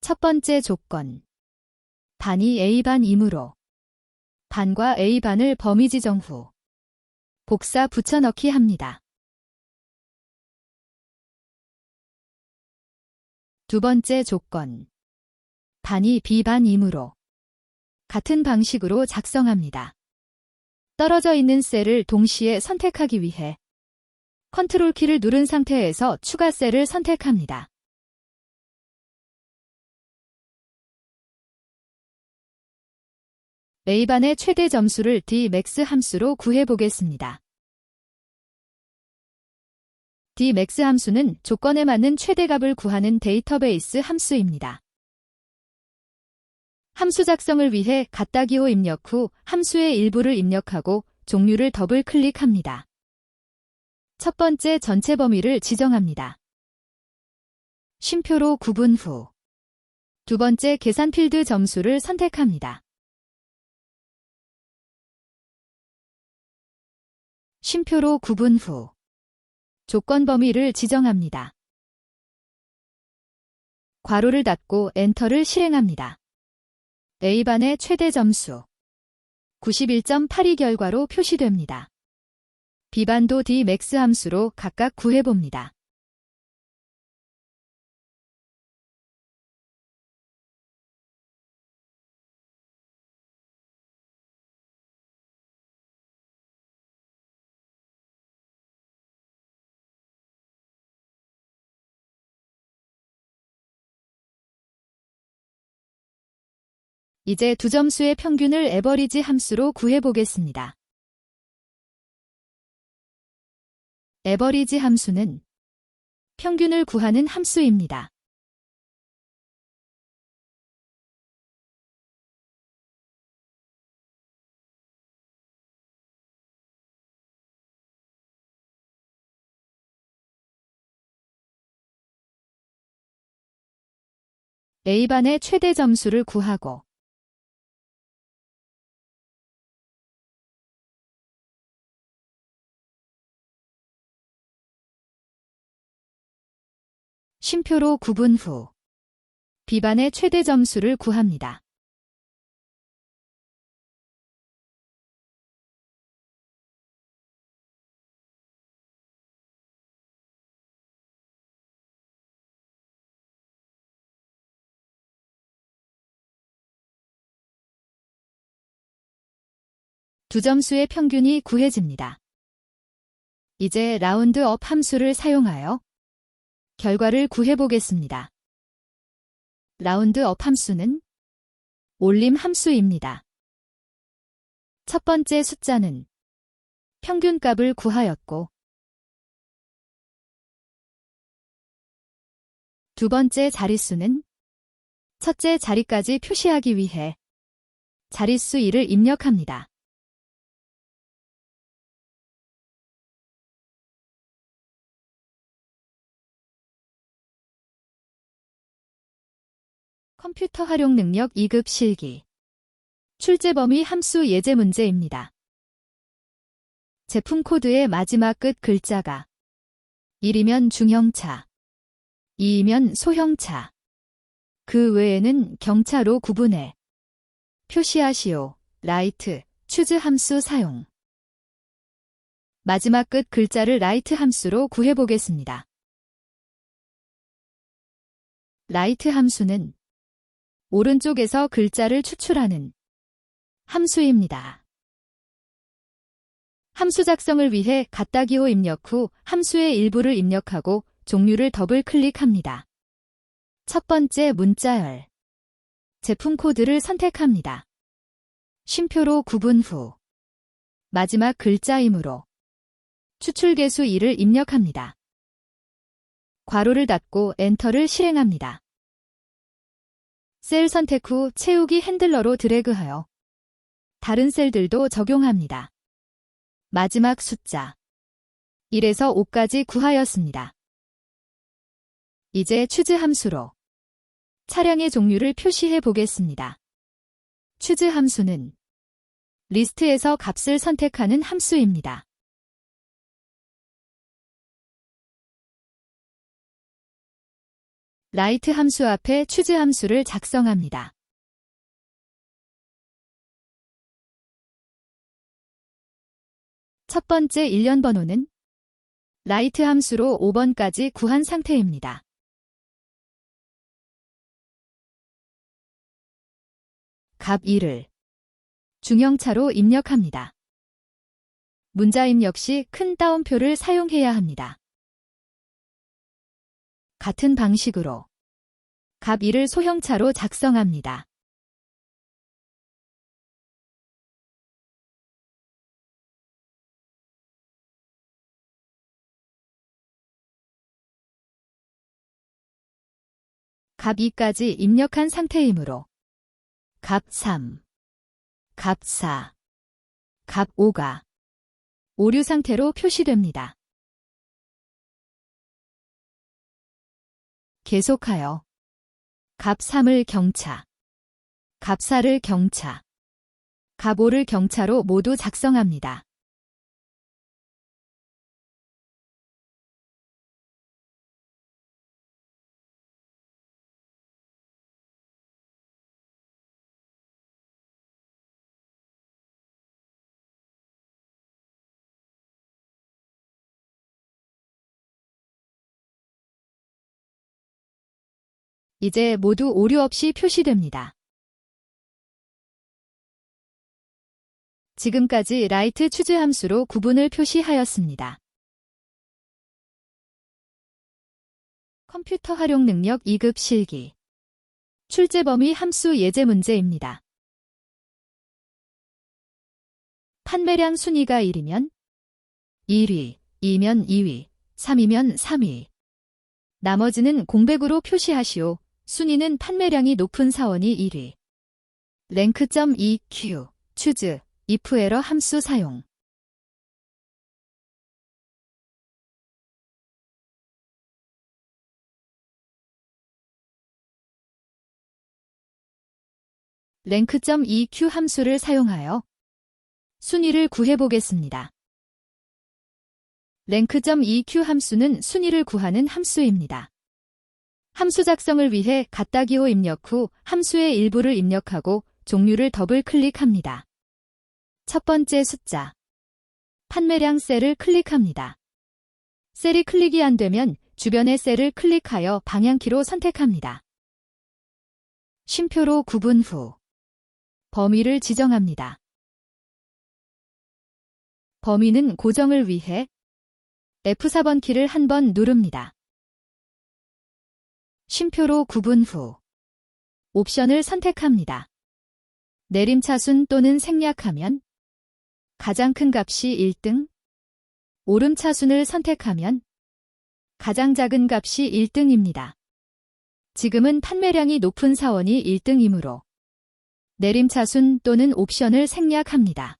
첫 번째 조건. 반이 A반이므로 반과 A반을 범위 지정 후 복사 붙여넣기 합니다. 두 번째 조건. 반이 B반이므로 같은 방식으로 작성합니다. 떨어져 있는 셀을 동시에 선택하기 위해 컨트롤 키를 누른 상태에서 추가 셀을 선택합니다. A반의 최대 점수를 Dmax 함수로 구해보겠습니다. Dmax 함수는 조건에 맞는 최대값을 구하는 데이터베이스 함수입니다. 함수 작성을 위해 갖다 기호 입력 후 함수의 일부를 입력하고 종류를 더블 클릭합니다. 첫 번째 전체 범위를 지정합니다. 쉼표로 구분 후 두 번째 계산 필드 점수를 선택합니다. 쉼표로 구분 후 조건 범위를 지정합니다. 괄호를 닫고 엔터를 실행합니다. A반의 최대 점수 91.82 결과로 표시됩니다. B반도 Dmax 함수로 각각 구해봅니다. 이제 두 점수의 평균을 에버리지 함수로 구해보겠습니다. 에버리지 함수는 평균을 구하는 함수입니다. A반의 최대 점수를 구하고 쉼표로 구분 후 B반의 최대 점수를 구합니다. 두 점수의 평균이 구해집니다. 이제 라운드업 함수를 사용하여 결과를 구해보겠습니다. 라운드업 함수는 올림 함수입니다. 첫 번째 숫자는 평균값을 구하였고 두 번째 자릿수는 첫째 자리까지 표시하기 위해 자릿수 2를 입력합니다. 컴퓨터 활용 능력 2급 실기 출제 범위 함수 예제 문제입니다. 제품 코드의 마지막 끝 글자가 1이면 중형차, 2이면 소형차, 그 외에는 경차로 구분해 표시하시오. 라이트, 추즈 함수 사용. 마지막 끝 글자를 라이트 함수로 구해보겠습니다. 라이트 함수는 오른쪽에서 글자를 추출하는 함수입니다. 함수 작성을 위해 갖다기호 입력 후 함수의 일부를 입력하고 종류를 더블 클릭합니다. 첫 번째 문자열. 제품 코드를 선택합니다. 쉼표로 구분 후 마지막 글자이므로 추출계수 2를 입력합니다. 괄호를 닫고 엔터를 실행합니다. 셀 선택 후 채우기 핸들러로 드래그하여 다른 셀들도 적용합니다. 마지막 숫자 1에서 5까지 구하였습니다. 이제 추즈 함수로 차량의 종류를 표시해 보겠습니다. 추즈 함수는 리스트에서 값을 선택하는 함수입니다. 라이트 함수 앞에 추즈 함수를 작성합니다. 첫 번째 일련 번호는 라이트 함수로 5번까지 구한 상태입니다. 값 2를 중형차로 입력합니다. 문자임 역시 큰 따옴표를 사용해야 합니다. 같은 방식으로 값 2를 소형차로 작성합니다. 값 2까지 입력한 상태이므로 값 3, 값 4, 값 5가 오류 상태로 표시됩니다. 계속하여 값 3을 경차, 값 4를 경차, 값 5를 경차로 모두 작성합니다. 이제 모두 오류 없이 표시됩니다. 지금까지 라이트 추즈 함수로 구분을 표시하였습니다. 컴퓨터 활용 능력 2급 실기 출제 범위 함수 예제 문제입니다. 판매량 순위가 1이면 1위, 2면 2위, 3위면 3위. 나머지는 공백으로 표시하시오. 순위는 판매량이 높은 사원이 1위. 랭크.EQ, choose, if 에러 함수 사용. 랭크.EQ 함수를 사용하여 순위를 구해보겠습니다. 랭크.EQ 함수는 순위를 구하는 함수입니다. 함수 작성을 위해 갖다 기호 입력 후 함수의 일부를 입력하고 종류를 더블 클릭합니다. 첫 번째 숫자, 판매량 셀을 클릭합니다. 셀이 클릭이 안 되면 주변의 셀을 클릭하여 방향키로 선택합니다. 쉼표로 구분 후 범위를 지정합니다. 범위는 고정을 위해 F4번 키를 한 번 누릅니다. 쉼표로 구분 후 옵션을 선택합니다. 내림차순 또는 생략하면 가장 큰 값이 1등, 오름차순을 선택하면 가장 작은 값이 1등입니다. 지금은 판매량이 높은 사원이 1등이므로 내림차순 또는 옵션을 생략합니다.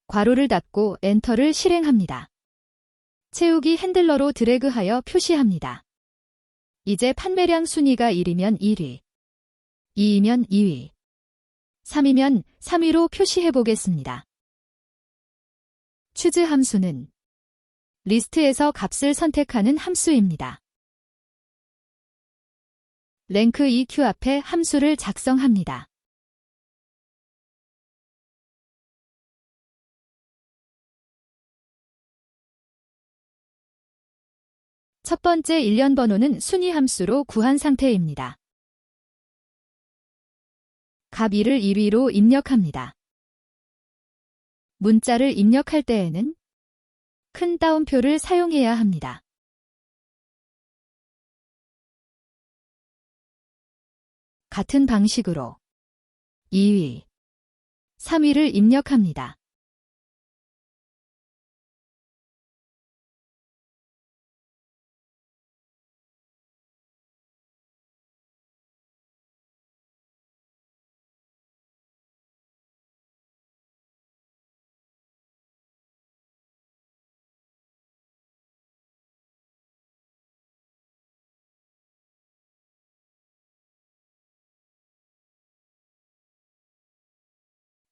괄호를 닫고 엔터를 실행합니다. 채우기 핸들러로 드래그하여 표시합니다. 이제 판매량 순위가 1이면 1위, 2이면 2위, 3이면 3위로 표시해 보겠습니다. choose 함수는 리스트에서 값을 선택하는 함수입니다. 랭크 EQ 앞에 함수를 작성합니다. 첫 번째 일련 번호는 순위 함수로 구한 상태입니다. 값 2를 1위로 입력합니다. 문자를 입력할 때에는 큰 따옴표를 사용해야 합니다. 같은 방식으로 2위, 3위를 입력합니다.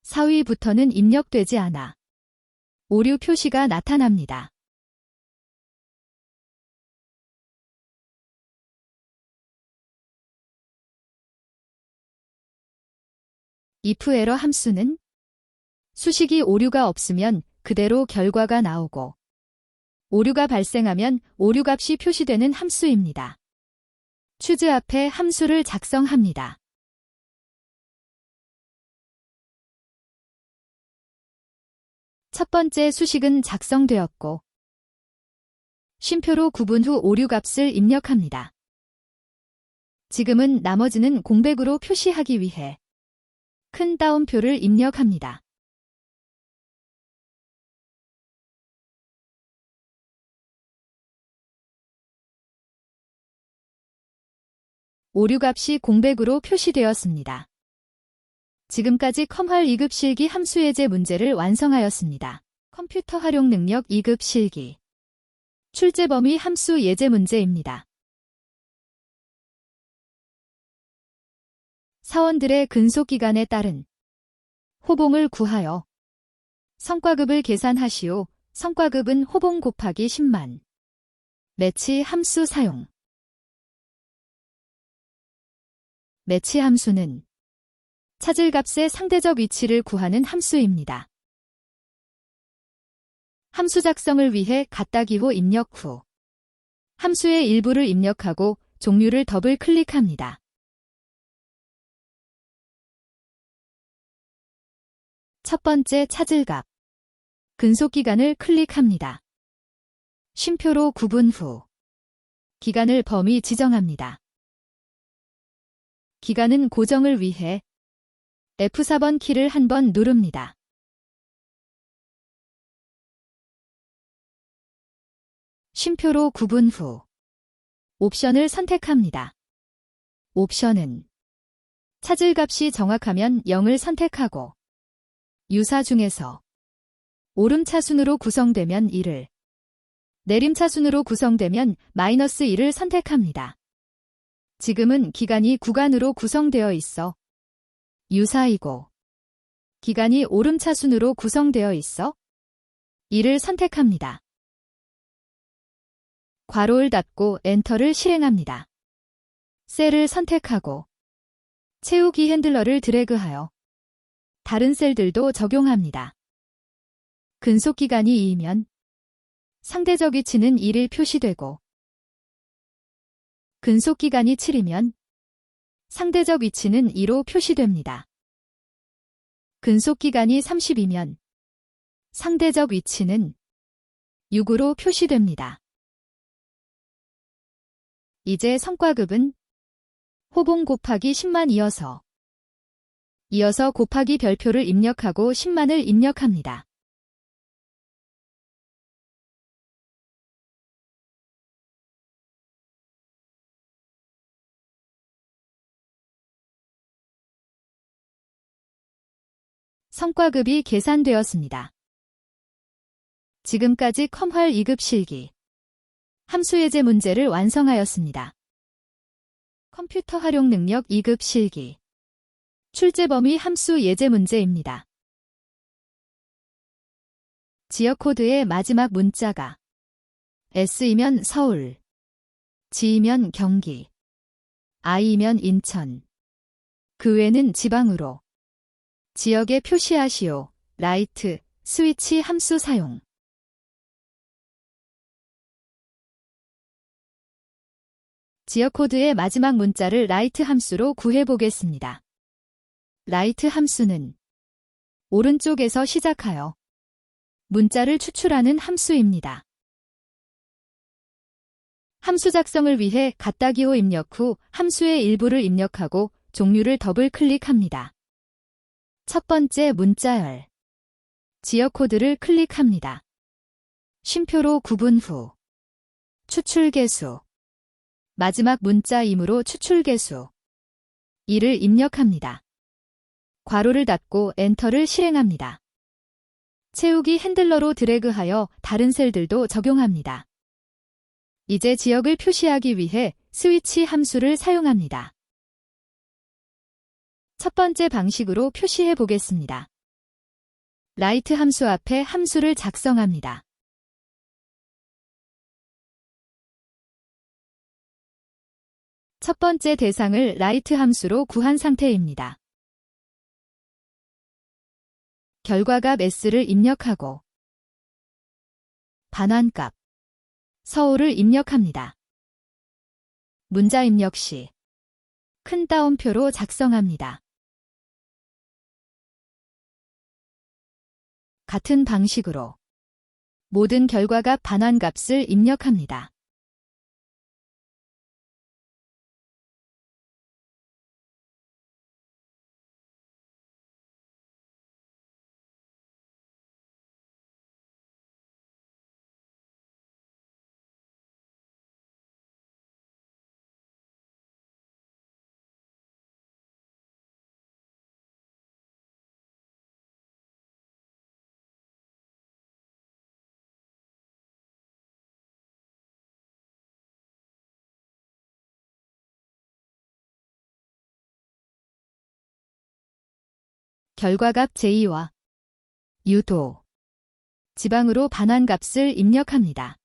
(4위부터는) 입력되지 않아 오류 표시가 나타납니다. if 에러 함수는 수식이 오류가 없으면 그대로 결과가 나오고 오류가 발생하면 오류 값이 표시되는 함수입니다. choose 앞에 함수를 작성합니다. 첫 번째 수식은 작성되었고 쉼표로 구분 후 오류 값을 입력합니다. 지금은 나머지는 공백으로 표시하기 위해 큰 따옴표를 입력합니다. 오류 값이 공백으로 표시되었습니다. 지금까지 컴활 2급 실기 함수 예제 문제를 완성하였습니다. 컴퓨터 활용 능력 2급 실기 출제 범위 함수 예제 문제입니다. 사원들의 근속기간에 따른 호봉을 구하여 성과급을 계산하시오. 성과급은 호봉 곱하기 10만. 매치 함수 사용. 매치 함수는 찾을 값의 상대적 위치를 구하는 함수입니다. 함수 작성을 위해 갖다 기호 입력 후 함수의 일부를 입력하고 종류를 더블 클릭합니다. 첫 번째 찾을 값, 근속기간을 클릭합니다. 쉼표로 구분 후 기간을 범위 지정합니다. 기간은 고정을 위해 F4번 키를 한 번 누릅니다. 쉼표로 구분 후 옵션을 선택합니다. 옵션은 찾을 값이 정확하면 0을 선택하고 유사 중에서 오름차순으로 구성되면 1을, 내림차순으로 구성되면 -1을 선택합니다. 지금은 기간이 구간으로 구성되어 있어 유사이고 기간이 오름차순으로 구성되어 있어 1을 선택합니다. 괄호를 닫고 엔터를 실행합니다. 셀을 선택하고 채우기 핸들러를 드래그하여 다른 셀들도 적용합니다. 근속기간이 2이면 상대적 위치는 1이 표시되고 근속기간이 7이면 상대적 위치는 2로 표시됩니다. 근속기간이 30이면 상대적 위치는 6으로 표시됩니다. 이제 성과급은 호봉 곱하기 10만 이어서 곱하기 별표를 입력하고 10만을 입력합니다. 성과급이 계산되었습니다. 지금까지 컴활 2급 실기 함수 예제 문제를 완성하였습니다. 컴퓨터 활용 능력 2급 실기 출제 범위 함수 예제 문제입니다. 지역 코드의 마지막 문자가 S이면 서울, G이면 경기, I이면 인천, 그 외는 지방으로 지역에 표시하시오. 라이트, 스위치 함수 사용. 지역 코드의 마지막 문자를 라이트 함수로 구해보겠습니다. 라이트 함수는 오른쪽에서 시작하여 문자를 추출하는 함수입니다. 함수 작성을 위해 갖다 기호 입력 후 함수의 일부를 입력하고 종류를 더블 클릭합니다. 첫 번째 문자열 지역 코드를 클릭합니다. 쉼표로 구분 후 추출 개수 마지막 문자이므로 추출 개수 2를 입력합니다. 괄호를 닫고 엔터를 실행합니다. 채우기 핸들러로 드래그하여 다른 셀들도 적용합니다. 이제 지역을 표시하기 위해 스위치 함수를 사용합니다. 첫 번째 방식으로 표시해 보겠습니다. 라이트 함수 앞에 함수를 작성합니다. 첫 번째 대상을 라이트 함수로 구한 상태입니다. 결과값 S를 입력하고 반환값 서울을 입력합니다. 문자 입력 시 큰 따옴표로 작성합니다. 같은 방식으로 모든 결과값 반환값을 입력합니다. 결과값 제2와 유도, 지방으로 반환값을 입력합니다.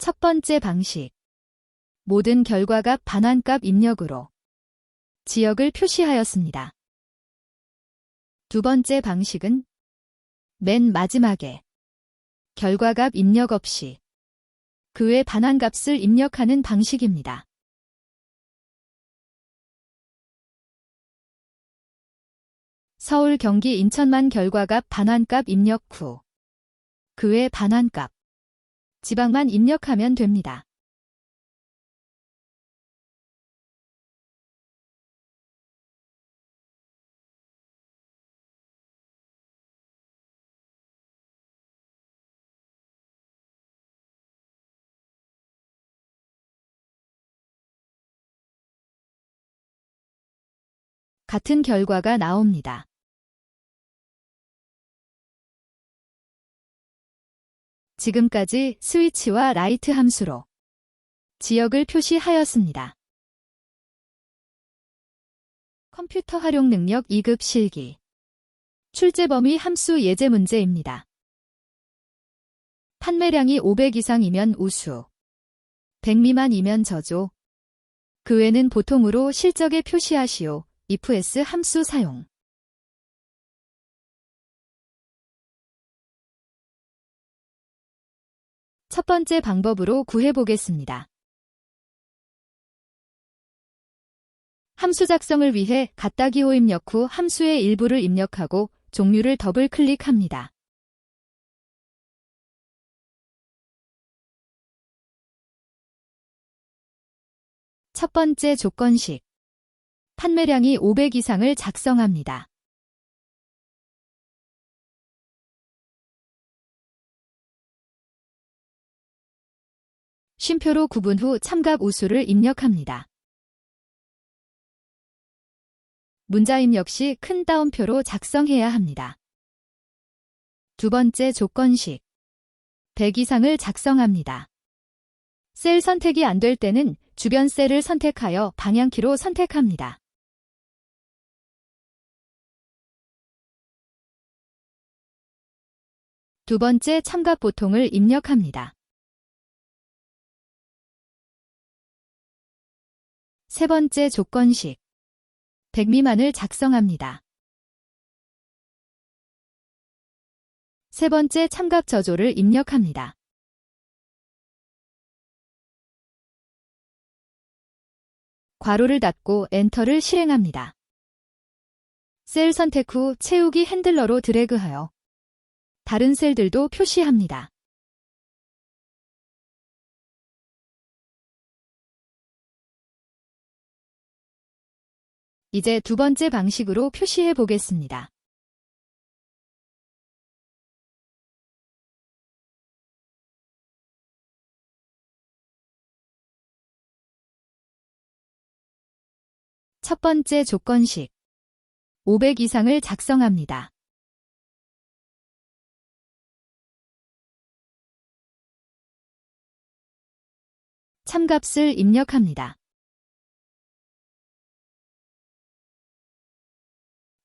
첫 번째 방식. 모든 결과값 반환값 입력으로 지역을 표시하였습니다. 두 번째 방식은 맨 마지막에 결과값 입력 없이 그 외 반환값을 입력하는 방식입니다. 서울, 경기, 인천만 결과값 반환값 입력 후 그 외 반환값, 지방만 입력하면 됩니다. 같은 결과가 나옵니다. 지금까지 스위치와 라이트 함수로 지역을 표시하였습니다. 컴퓨터 활용 능력 2급 실기. 출제 범위 함수 예제 문제입니다. 판매량이 500 이상이면 우수, 100 미만이면 저조. 그 외는 보통으로 실적에 표시하시오. ifs 함수 사용. 첫 번째 방법으로 구해보겠습니다. 함수 작성을 위해 갖다 기호 입력 후 함수의 일부를 입력하고 종류를 더블 클릭합니다. 첫 번째 조건식. 판매량이 500 이상을 작성합니다. 쉼표로 구분 후 참값 우수를 입력합니다. 문자 입력 시 큰 따옴표로 작성해야 합니다. 두 번째 조건식. 100 이상을 작성합니다. 셀 선택이 안 될 때는 주변 셀을 선택하여 방향키로 선택합니다. 두 번째 참값 보통을 입력합니다. 세 번째 조건식. 100 미만을 작성합니다. 세 번째 참값 저조를 입력합니다. 괄호를 닫고 엔터를 실행합니다. 셀 선택 후 채우기 핸들러로 드래그하여 다른 셀들도 표시합니다. 이제 두 번째 방식으로 표시해 보겠습니다. 첫 번째 조건식. 500 이상을 작성합니다. 참값을 입력합니다.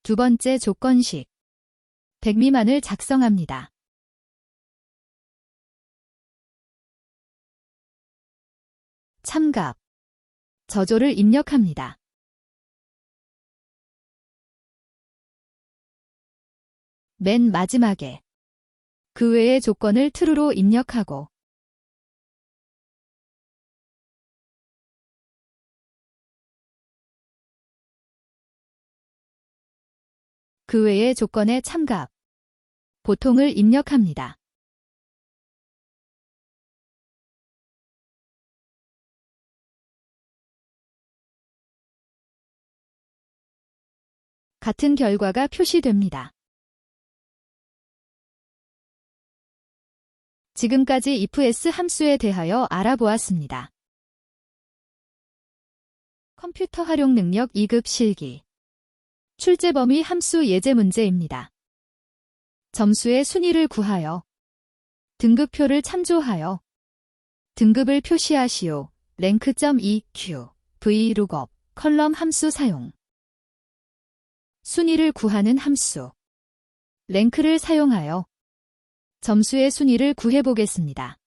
두 번째 조건식. 100 미만을 작성합니다. 참값, 저조를 입력합니다. 맨 마지막에 그 외의 조건을 true로 입력하고 그 외의 조건의 참값, 보통을 입력합니다. 같은 결과가 표시됩니다. 지금까지 ifs 함수에 대하여 알아보았습니다. 컴퓨터 활용 능력 2급 실기. 출제 범위 함수 예제 문제입니다. 점수의 순위를 구하여 등급표를 참조하여 등급을 표시하시오. rank.eq, vlookup, 컬럼 함수 사용. 순위를 구하는 함수 랭크를 사용하여 점수의 순위를 구해보겠습니다.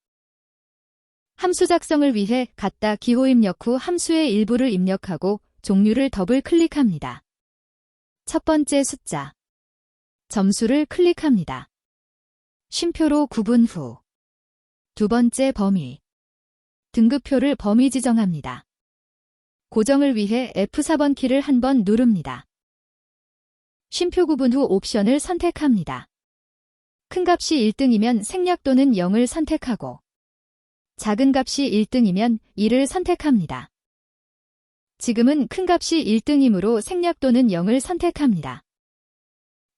함수 작성을 위해 같다 기호 입력 후 함수의 일부를 입력하고 종류를 더블 클릭합니다. 첫 번째 숫자, 점수를 클릭합니다. 쉼표로 구분 후 두 번째 범위, 등급표를 범위 지정합니다. 고정을 위해 F4번 키를 한 번 누릅니다. 쉼표 구분 후 옵션을 선택합니다. 큰 값이 1등이면 생략 또는 0을 선택하고 작은 값이 1등이면 2를 선택합니다. 지금은 큰 값이 1등이므로 생략 또는 0을 선택합니다.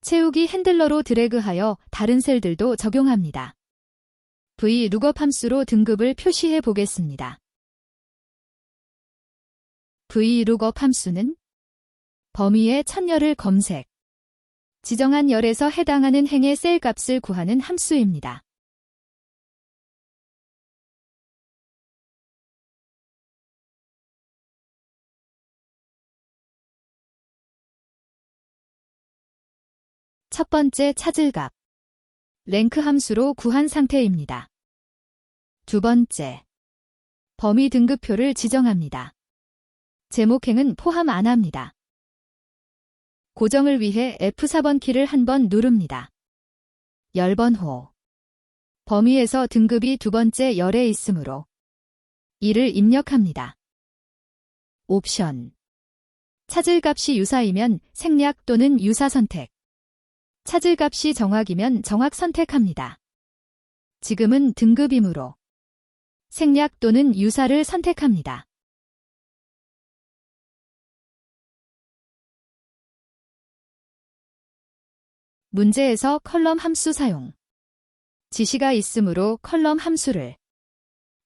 채우기 핸들러로 드래그하여 다른 셀들도 적용합니다. VLOOKUP 함수로 등급을 표시해 보겠습니다. VLOOKUP 함수는 범위의 첫열을 검색, 지정한 열에서 해당하는 행의 셀 값을 구하는 함수입니다. 첫 번째 찾을 값, 랭크 함수로 구한 상태입니다. 두 번째, 범위 등급표를 지정합니다. 제목행은 포함 안 합니다. 고정을 위해 F4번 키를 한 번 누릅니다. 열번호, 범위에서 등급이 두 번째 열에 있으므로 2를 입력합니다. 옵션, 찾을 값이 유사이면 생략 또는 유사 선택, 찾을 값이 정확이면 정확 선택합니다. 지금은 등급이므로 생략 또는 유사를 선택합니다. 문제에서 컬럼 함수 사용, 지시가 있으므로 컬럼 함수를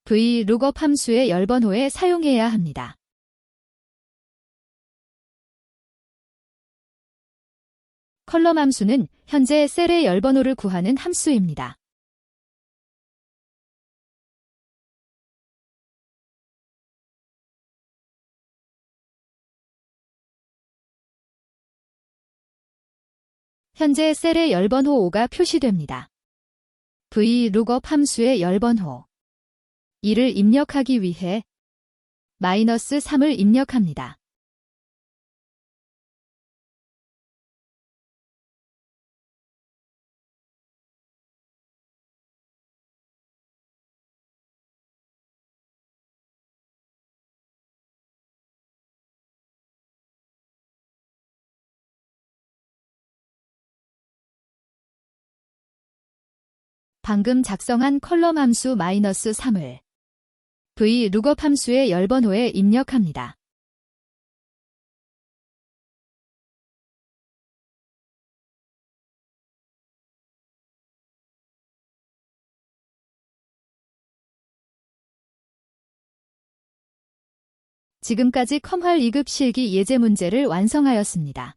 VLOOKUP 함수의 열번호에 사용해야 합니다. 컬럼 함수는 현재 셀의 열번호를 구하는 함수입니다. 현재 셀의 열번호 5가 표시됩니다. VLOOKUP 함수의 열번호 2를 입력하기 위해 -3을 입력합니다. 방금 작성한 컬럼 함수 -3을 VLOOKUP 함수의 열번호에 입력합니다. 지금까지 컴활 2급 실기 예제 문제를 완성하였습니다.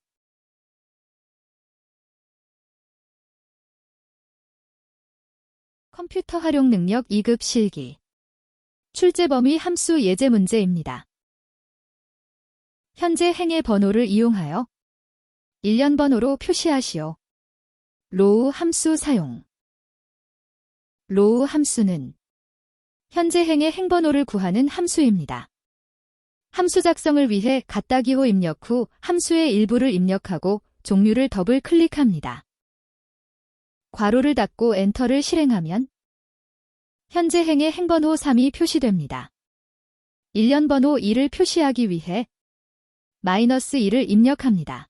컴퓨터 활용 능력 2급 실기 출제 범위 함수 예제 문제입니다. 현재 행의 번호를 이용하여 1년 번호로 표시하시오. 로우 함수 사용. 로우 함수는 현재 행의 행번호를 구하는 함수입니다. 함수 작성을 위해 같다 기호 입력 후 함수의 일부를 입력하고 종류를 더블 클릭합니다. 괄호를 닫고 엔터를 실행하면 현재 행의 행번호 3이 표시됩니다. 1년 번호 2를 표시하기 위해 -2를 입력합니다.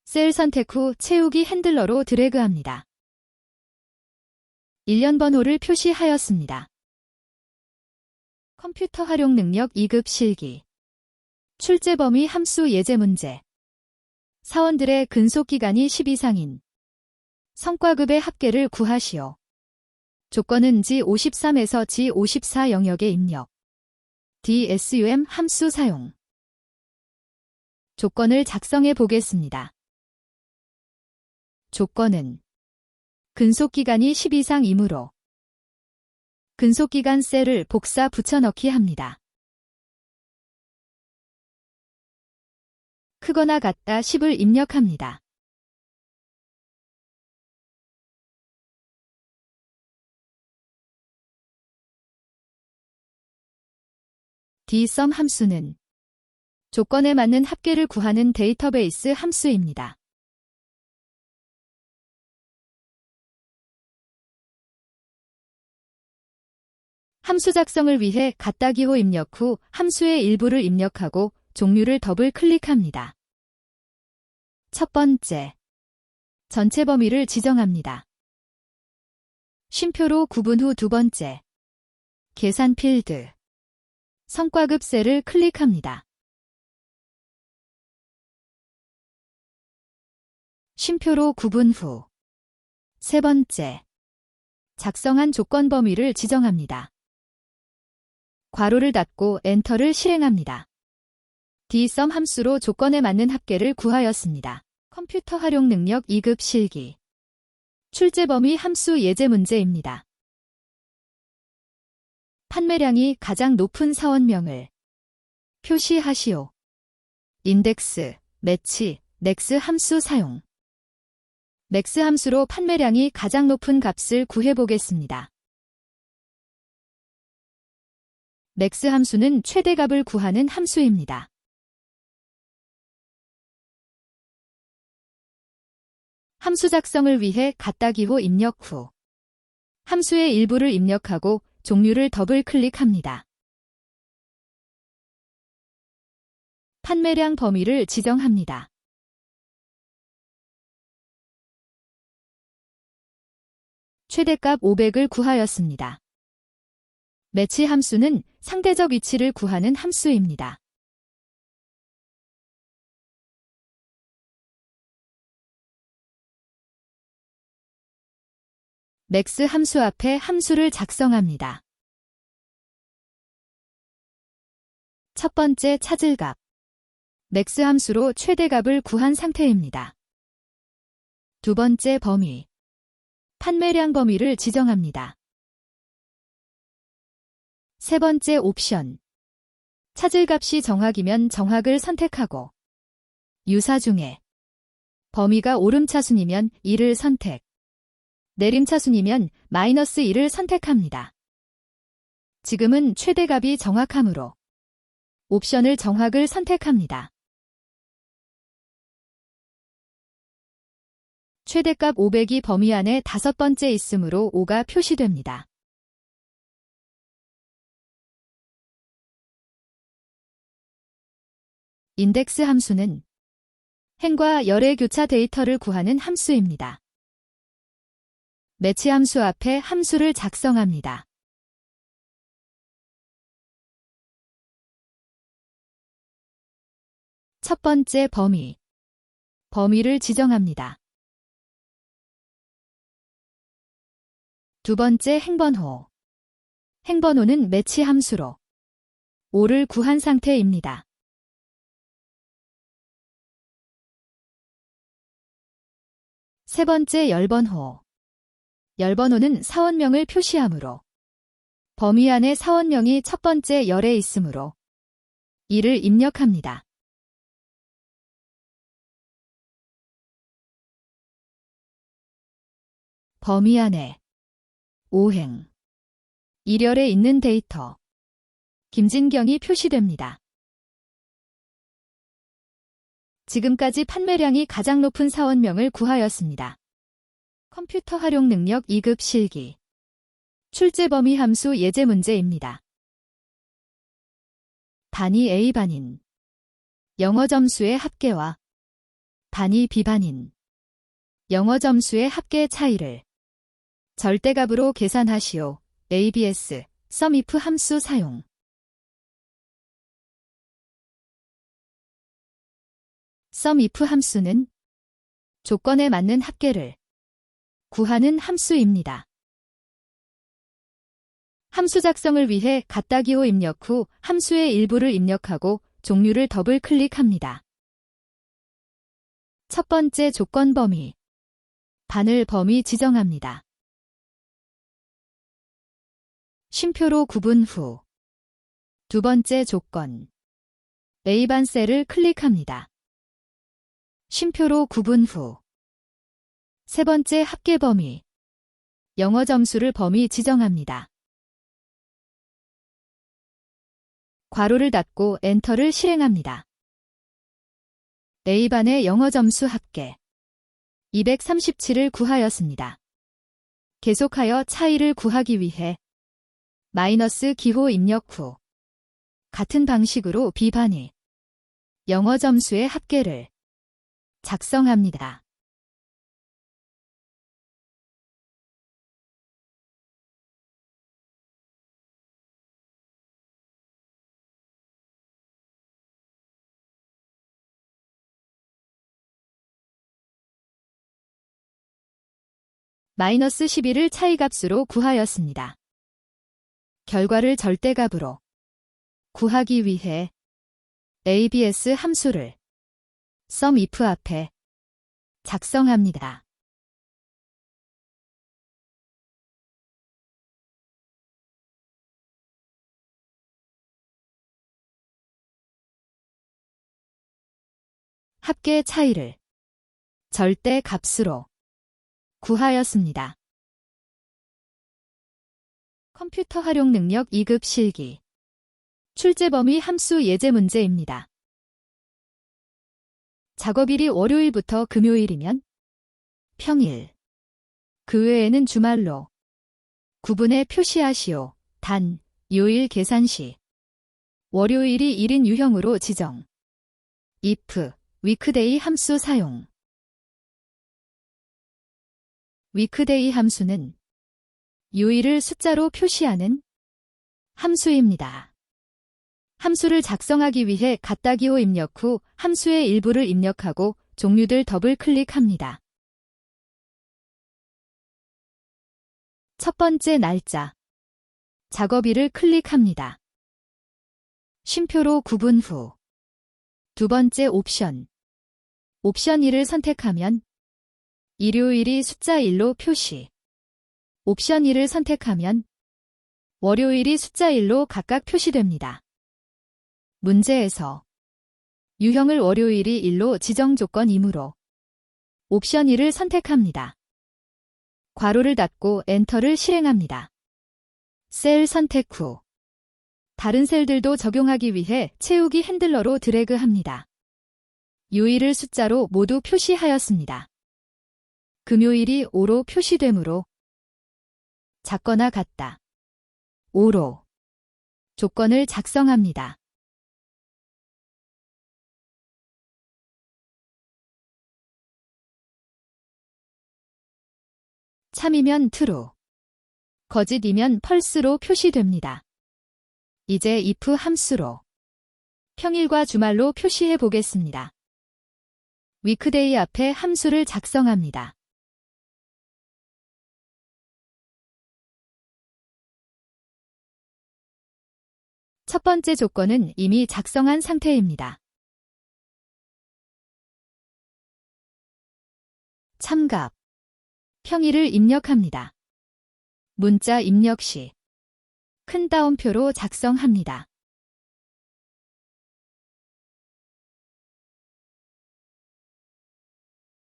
셀 선택 후 채우기 핸들러로 드래그합니다. 1년 번호를 표시하였습니다. 컴퓨터 활용 능력 2급 실기 출제 범위 함수 예제 문제 사원들의 근속기간이 10 이상인 성과급의 합계를 구하시오. 조건은 G53에서 G54 영역의 입력 DSUM 함수 사용 조건을 작성해 보겠습니다. 조건은 근속기간이 10 이상이므로 근속기간 셀을 복사 붙여넣기 합니다. 크거나 같다 10을 입력합니다. dsum 함수는 조건에 맞는 합계를 구하는 데이터베이스 함수입니다. 함수 작성을 위해 갓다기호 입력 후 함수의 일부를 입력하고 종류를 더블 클릭합니다. 첫 번째, 전체 범위를 지정합니다. 쉼표로 구분 후 두 번째, 계산 필드, 성과급 셀을 클릭합니다. 쉼표로 구분 후 세 번째, 작성한 조건 범위를 지정합니다. 괄호를 닫고 엔터를 실행합니다. dsum 함수로 조건에 맞는 합계를 구하였습니다. 컴퓨터 활용 능력 2급 실기. 출제 범위 함수 예제 문제입니다. 판매량이 가장 높은 사원명을 표시하시오. 인덱스, 매치, 넥스 함수 사용. 맥스 함수로 판매량이 가장 높은 값을 구해보겠습니다. 맥스 함수는 최대값을 구하는 함수입니다. 함수 작성을 위해 갓다기호 입력 후 함수의 일부를 입력하고 종류를 더블 클릭합니다. 판매량 범위를 지정합니다. 최대값 500을 구하였습니다. 매치 함수는 상대적 위치를 구하는 함수입니다. 맥스 함수 앞에 함수를 작성합니다. 첫 번째 찾을 값. 맥스 함수로 최대값을 구한 상태입니다. 두 번째 범위. 판매량 범위를 지정합니다. 세 번째 옵션. 찾을 값이 정확이면 정확을 선택하고 유사 중에 범위가 오름차순이면 2를 선택, 내림차순이면 -2를 선택합니다. 지금은 최대값이 정확하므로 옵션을 정확을 선택합니다. 최대값 500이 범위 안에 다섯 번째 있으므로 5가 표시됩니다. 인덱스 함수는 행과 열의 교차 데이터를 구하는 함수입니다. 매치 함수 앞에 함수를 작성합니다. 첫 번째 범위. 범위를 지정합니다. 두 번째 행번호. 행번호는 매치 함수로 5를 구한 상태입니다. 세 번째 열번호. 열번호는 사원명을 표시하므로 범위 안에 사원명이 첫 번째 열에 있으므로 2를 입력합니다. 범위 안에 5행 1열에 있는 데이터 김진경이 표시됩니다. 지금까지 판매량이 가장 높은 사원명을 구하였습니다. 컴퓨터 활용 능력 2급 실기. 출제 범위 함수 예제 문제입니다. 단위 A 반인. 영어 점수의 합계와 단위 B 반인. 영어 점수의 합계 차이를 절대값으로 계산하시오. ABS, SUMIF 함수 사용. SUMIF 함수는 조건에 맞는 합계를 구하는 함수입니다. 함수 작성을 위해 갓다기호 입력 후 함수의 일부를 입력하고 종류를 더블 클릭합니다. 첫 번째 조건 범위. 반을 범위 지정합니다. 쉼표로 구분 후 두 번째 조건 A반 셀을 클릭합니다. 쉼표로 구분 후 세 번째 합계 범위 영어 점수를 범위 지정합니다. 괄호를 닫고 엔터를 실행합니다. A반의 영어 점수 합계 237을 구하였습니다. 계속하여 차이를 구하기 위해 마이너스 기호 입력 후 같은 방식으로 B반이 영어 점수의 합계를 작성합니다. 마이너스 11을 차이값으로 구하였습니다. 결과를 절대값으로 구하기 위해 ABS 함수를 SUMIF 앞에 작성합니다. 합계 차이를 절대값으로 구하였습니다. 컴퓨터 활용 능력 2급 실기 출제 범위 함수 예제 문제입니다. 작업일이 월요일부터 금요일이면 평일, 그 외에는 주말로 구분해 표시하시오. 단, 요일 계산 시 월요일이 1인 유형으로 지정. if, weekday 함수 사용. weekday 함수는 요일을 숫자로 표시하는 함수입니다. 함수를 작성하기 위해 갓다기호 입력 후 함수의 일부를 입력하고 종류들 더블 클릭합니다. 첫 번째 날짜, 작업일을 클릭합니다. 쉼표로 구분 후 두 번째 옵션, 옵션 1을 선택하면 일요일이 숫자 1로 표시, 옵션 2를 선택하면 월요일이 숫자 1로 각각 표시됩니다. 문제에서 유형을 월요일이 1로 지정 조건이므로 옵션 2를 선택합니다. 괄호를 닫고 엔터를 실행합니다. 셀 선택 후 다른 셀들도 적용하기 위해 채우기 핸들러로 드래그합니다. 요일을 숫자로 모두 표시하였습니다. 금요일이 5로 표시되므로 작거나 같다 5로 조건을 작성합니다. 참이면 true, 거짓이면 false로 표시됩니다. 이제 if 함수로 평일과 주말로 표시해 보겠습니다. weekday 앞에 함수를 작성합니다. 첫 번째 조건은 이미 작성한 상태입니다. 참값, 평일을 입력합니다. 문자 입력 시 큰 따옴표로 작성합니다.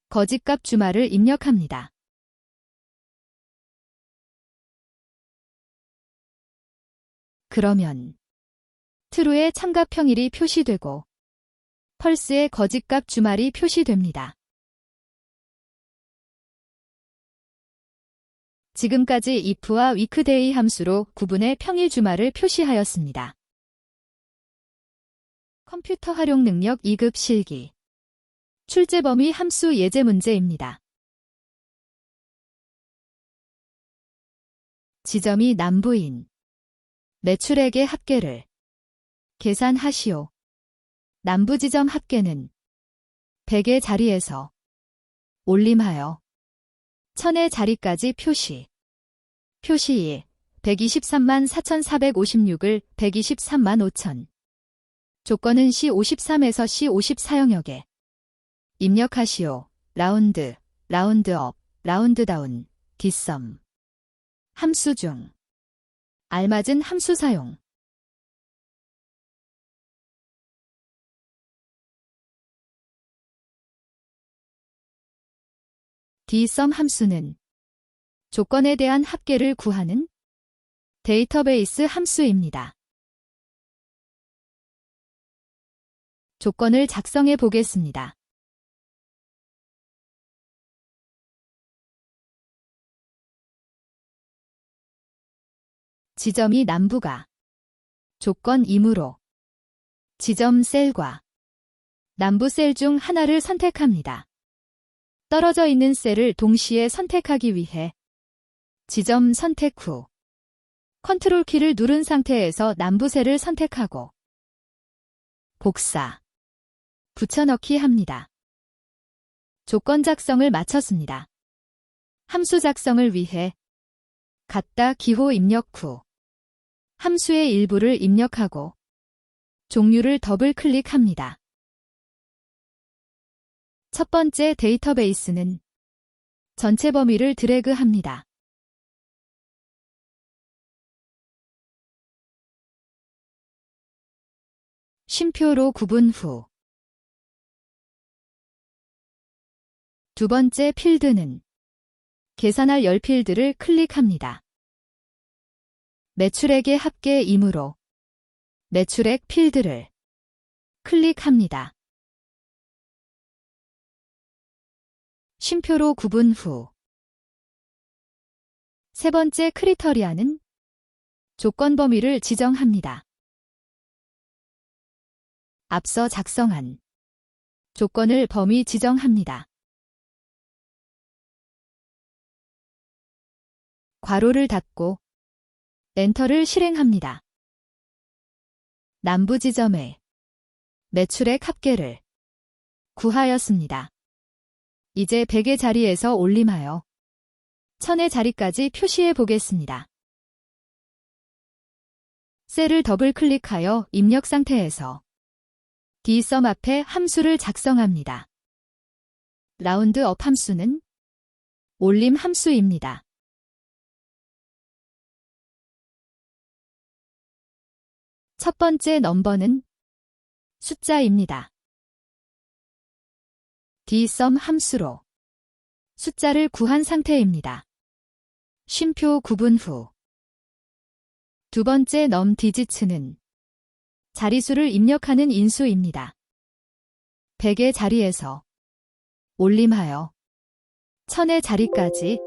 거짓값 주말을 입력합니다. 그러면 true의 참값 평일이 표시되고 false의 거짓값 주말이 표시됩니다. 지금까지 if와 weekday 함수로 구분해 평일 주말을 표시하였습니다. 컴퓨터 활용 능력 2급 실기 출제 범위 함수 예제 문제입니다. 지점이 남부인 매출액의 합계를 계산하시오. 남부 지점 합계는 100의 자리에서 올림하여 1000의 자리까지 표시 2, 123만 4,456을 123만 5천. 조건은 C53에서 C54 영역에 입력하시오. 라운드, 라운드업, 라운드다운, 뒷섬. 함수 중 알맞은 함수 사용. dsum 함수는 조건에 대한 합계를 구하는 데이터베이스 함수입니다. 조건을 작성해 보겠습니다. 지점이 남부가 조건 이므로 지점 셀과 남부 셀 중 하나를 선택합니다. 떨어져 있는 셀을 동시에 선택하기 위해 지점 선택 후 컨트롤 키를 누른 상태에서 남부 셀을 선택하고 복사, 붙여넣기 합니다. 조건 작성을 마쳤습니다. 함수 작성을 위해 같다 기호 입력 후 함수의 일부를 입력하고 종류를 더블 클릭합니다. 첫 번째 데이터베이스는 전체 범위를 드래그합니다. 쉼표로 구분 후 두 번째 필드는 계산할 열 필드를 클릭합니다. 매출액의 합계이므로 매출액 필드를 클릭합니다. 쉼표로 구분 후 세 번째 크리터리아는 조건 범위를 지정합니다. 앞서 작성한 조건을 범위 지정합니다. 괄호를 닫고 엔터를 실행합니다. 남부 지점의 매출액 합계를 구하였습니다. 이제 100의 자리에서 올림하여 1000의 자리까지 표시해 보겠습니다. 셀을 더블 클릭하여 입력 상태에서 dsum 앞에 함수를 작성합니다. 라운드업 함수는 올림 함수입니다. 첫 번째 넘버는 숫자입니다. dsum 함수로 숫자를 구한 상태입니다. 쉼표 구분 후 두 번째 numDigits는 자리수를 입력하는 인수입니다. 100의 자리에서 올림하여 1000의 자리까지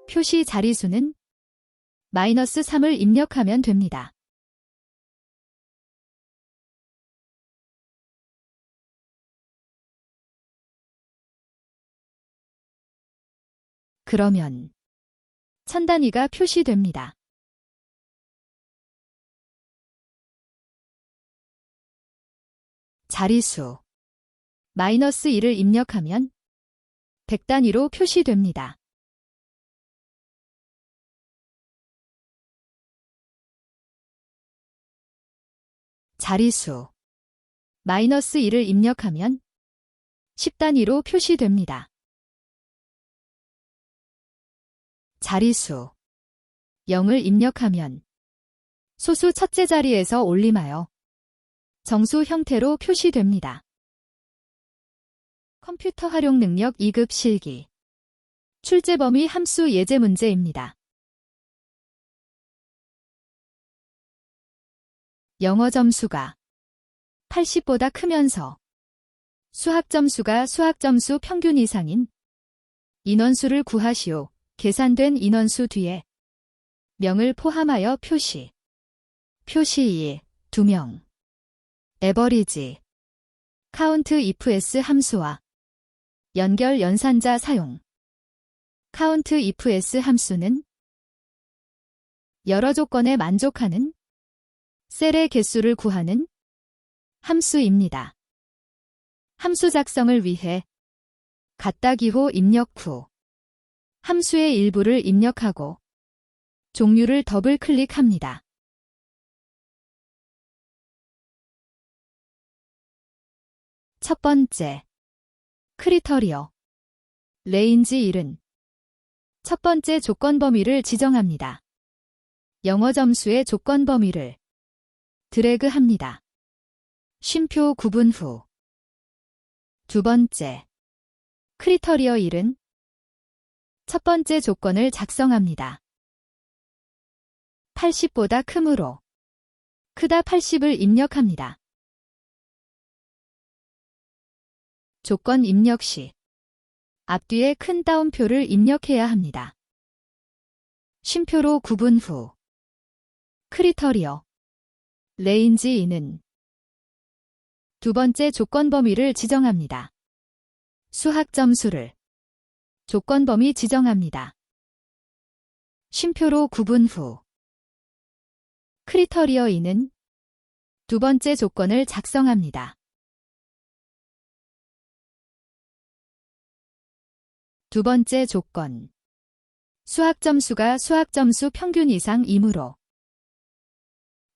표시 자리수는 -3을 입력하면 됩니다. 그러면 1000 단위가 표시됩니다. 자리수 -1을 입력하면 100 단위로 표시됩니다. 자리수 -1을 입력하면 10 단위로 표시됩니다. 자리수 0을 입력하면 소수 첫째 자리에서 올림하여 정수 형태로 표시됩니다. 컴퓨터 활용 능력 2급 실기 출제 범위 함수 예제 문제입니다. 영어 점수가 80보다 크면서 수학 점수가 수학 점수 평균 이상인 인원수를 구하시오. 계산된 인원수 뒤에 명을 포함하여 표시 2, 2명 에버리지 count ifs 함수와 연결 연산자 사용 count ifs 함수는 여러 조건에 만족하는 셀의 개수를 구하는 함수입니다. 함수 작성을 위해 같다 기호 입력 후 함수의 일부를 입력하고 종류를 더블 클릭합니다. 첫 번째 크리터리어 레인지 1은 첫 번째 조건 범위를 지정합니다. 영어 점수의 조건 범위를 드래그합니다. 쉼표 구분 후 두 번째 크리터리어 1은 첫 번째 조건을 작성합니다. 80보다 크므로 크다 80을 입력합니다. 조건 입력 시 앞뒤에 큰 따옴표를 입력해야 합니다. 쉼표로 구분 후 크리터리어 레인지 인은 두 번째 조건 범위를 지정합니다. 수학 점수를 조건 범위 지정합니다. 쉼표로 구분 후 크리터리어 인은 두 번째 조건을 작성합니다. 두 번째 조건. 수학 점수가 수학 점수 평균 이상이므로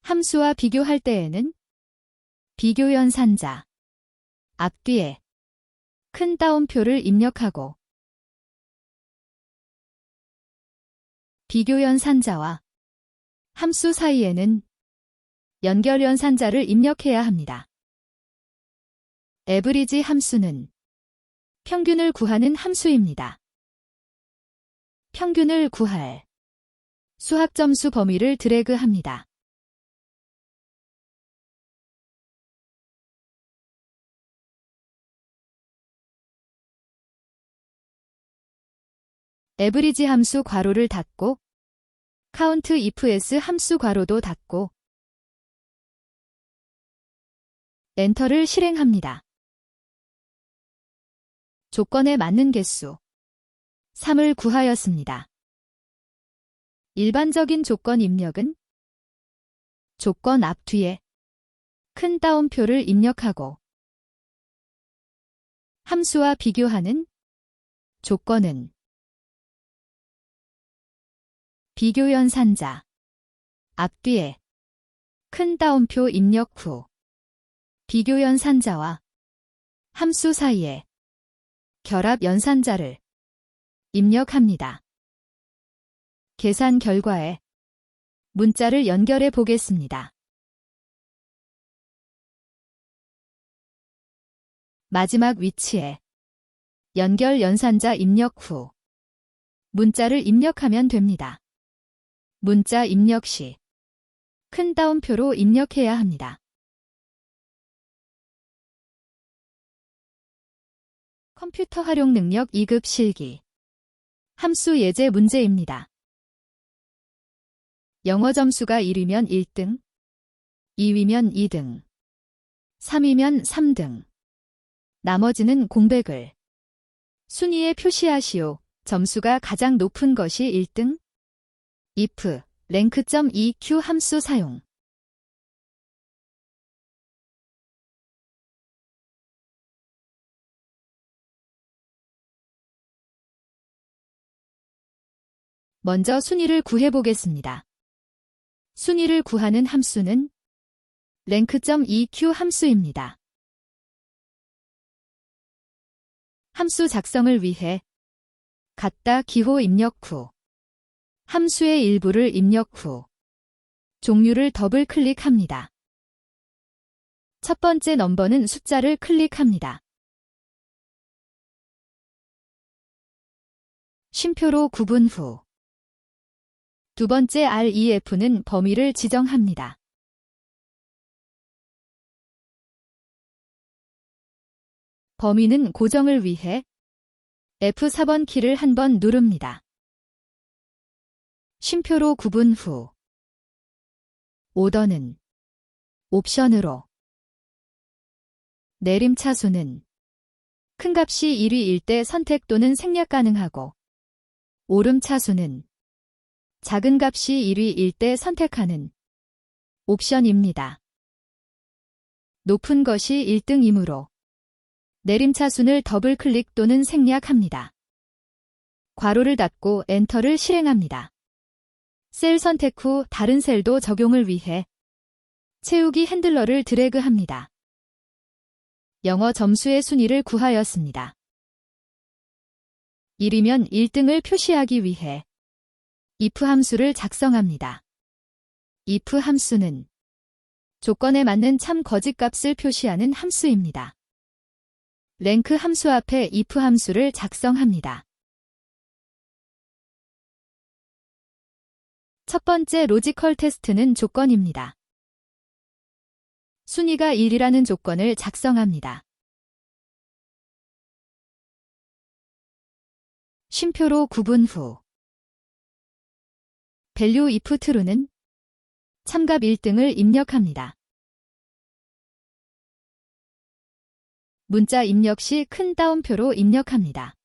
함수와 비교할 때에는 비교 연산자 앞뒤에 큰 따옴표를 입력하고 비교 연산자와 함수 사이에는 연결 연산자를 입력해야 합니다. 에브리지 함수는 평균을 구하는 함수입니다. 평균을 구할 수학 점수 범위를 드래그합니다. 에브리지 함수 괄호를 닫고 count ifs 함수 괄호도 닫고 엔터를 실행합니다. 조건에 맞는 개수 3을 구하였습니다. 일반적인 조건 입력은 조건 앞뒤에 큰 따옴표를 입력하고 함수와 비교하는 조건은 비교 연산자 앞뒤에 큰 따옴표 입력 후 비교 연산자와 함수 사이에 결합 연산자를 입력합니다. 계산 결과에 문자를 연결해 보겠습니다. 마지막 위치에 연결 연산자 입력 후 문자를 입력하면 됩니다. 문자 입력 시 큰 따옴표로 입력해야 합니다. 컴퓨터 활용 능력 2급 실기 함수 예제 문제입니다. 영어 점수가 1이면 1등, 2위면 2등, 3위면 3등. 나머지는 공백을 순위에 표시하시오. 점수가 가장 높은 것이 1등. if rank.eq 함수 사용. 먼저 순위를 구해보겠습니다. 순위를 구하는 함수는 rank.eq 함수입니다. 함수 작성을 위해 갖다 기호 입력 후 함수의 일부를 입력 후 종류를 더블 클릭합니다. 첫 번째 넘버는 숫자를 클릭합니다. 쉼표로 구분 후 두 번째 ref는 범위를 지정합니다. 범위는 고정을 위해 F4번 키를 한 번 누릅니다. 쉼표로 구분 후 오더는 옵션으로 내림차수는 큰 값이 1위일 때 선택 또는 생략 가능하고 오름차수는 작은 값이 1위일 때 선택하는 옵션입니다. 높은 것이 1등이므로 내림차순을 더블 클릭 또는 생략합니다. 괄호를 닫고 엔터를 실행합니다. 셀 선택 후 다른 셀도 적용을 위해 채우기 핸들러를 드래그합니다. 영어 점수의 순위를 구하였습니다. 1이면 1등을 표시하기 위해 if 함수를 작성합니다. if 함수는 조건에 맞는 참 거짓 값을 표시하는 함수입니다. 랭크 함수 앞에 if 함수를 작성합니다. 첫 번째 로지컬 테스트는 조건입니다. 순위가 1이라는 조건을 작성합니다. 쉼표로 구분 후 value if true는 참갑 1등을 입력합니다. 문자 입력 시 큰 따옴표로 입력합니다.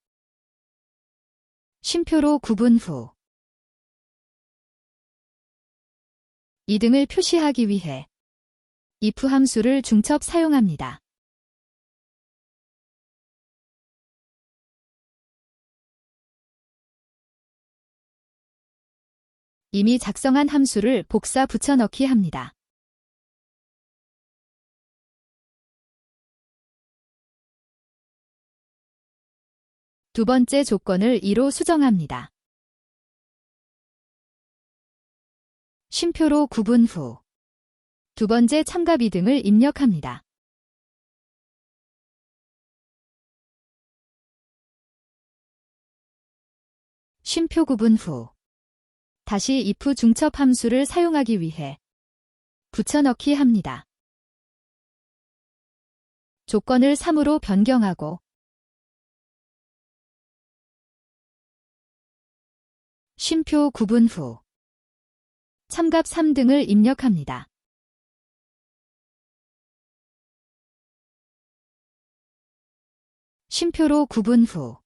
쉼표로 구분 후 2등을 표시하기 위해 if 함수를 중첩 사용합니다. 이미 작성한 함수를 복사 붙여넣기 합니다. 두 번째 조건을 2로 수정합니다. 쉼표로 구분 후 두 번째 참갑 2등을 입력합니다. 쉼표 구분 후 다시 if 중첩 함수를 사용하기 위해 붙여넣기 합니다. 조건을 3으로 변경하고 쉼표 구분 후 참갑 3등을 입력합니다. 쉼표로 구분 후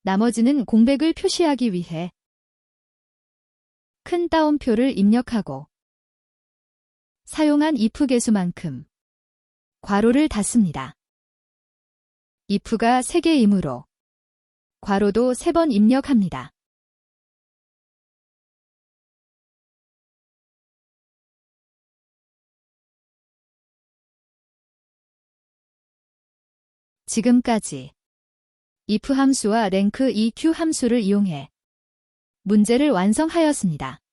나머지는 공백을 표시하기 위해 큰 따옴표를 입력하고 사용한 if 개수만큼 괄호를 닫습니다. if가 3개이므로 괄호도 3번 입력합니다. 지금까지 if 함수와 rank EQ 함수를 이용해 문제를 완성하였습니다.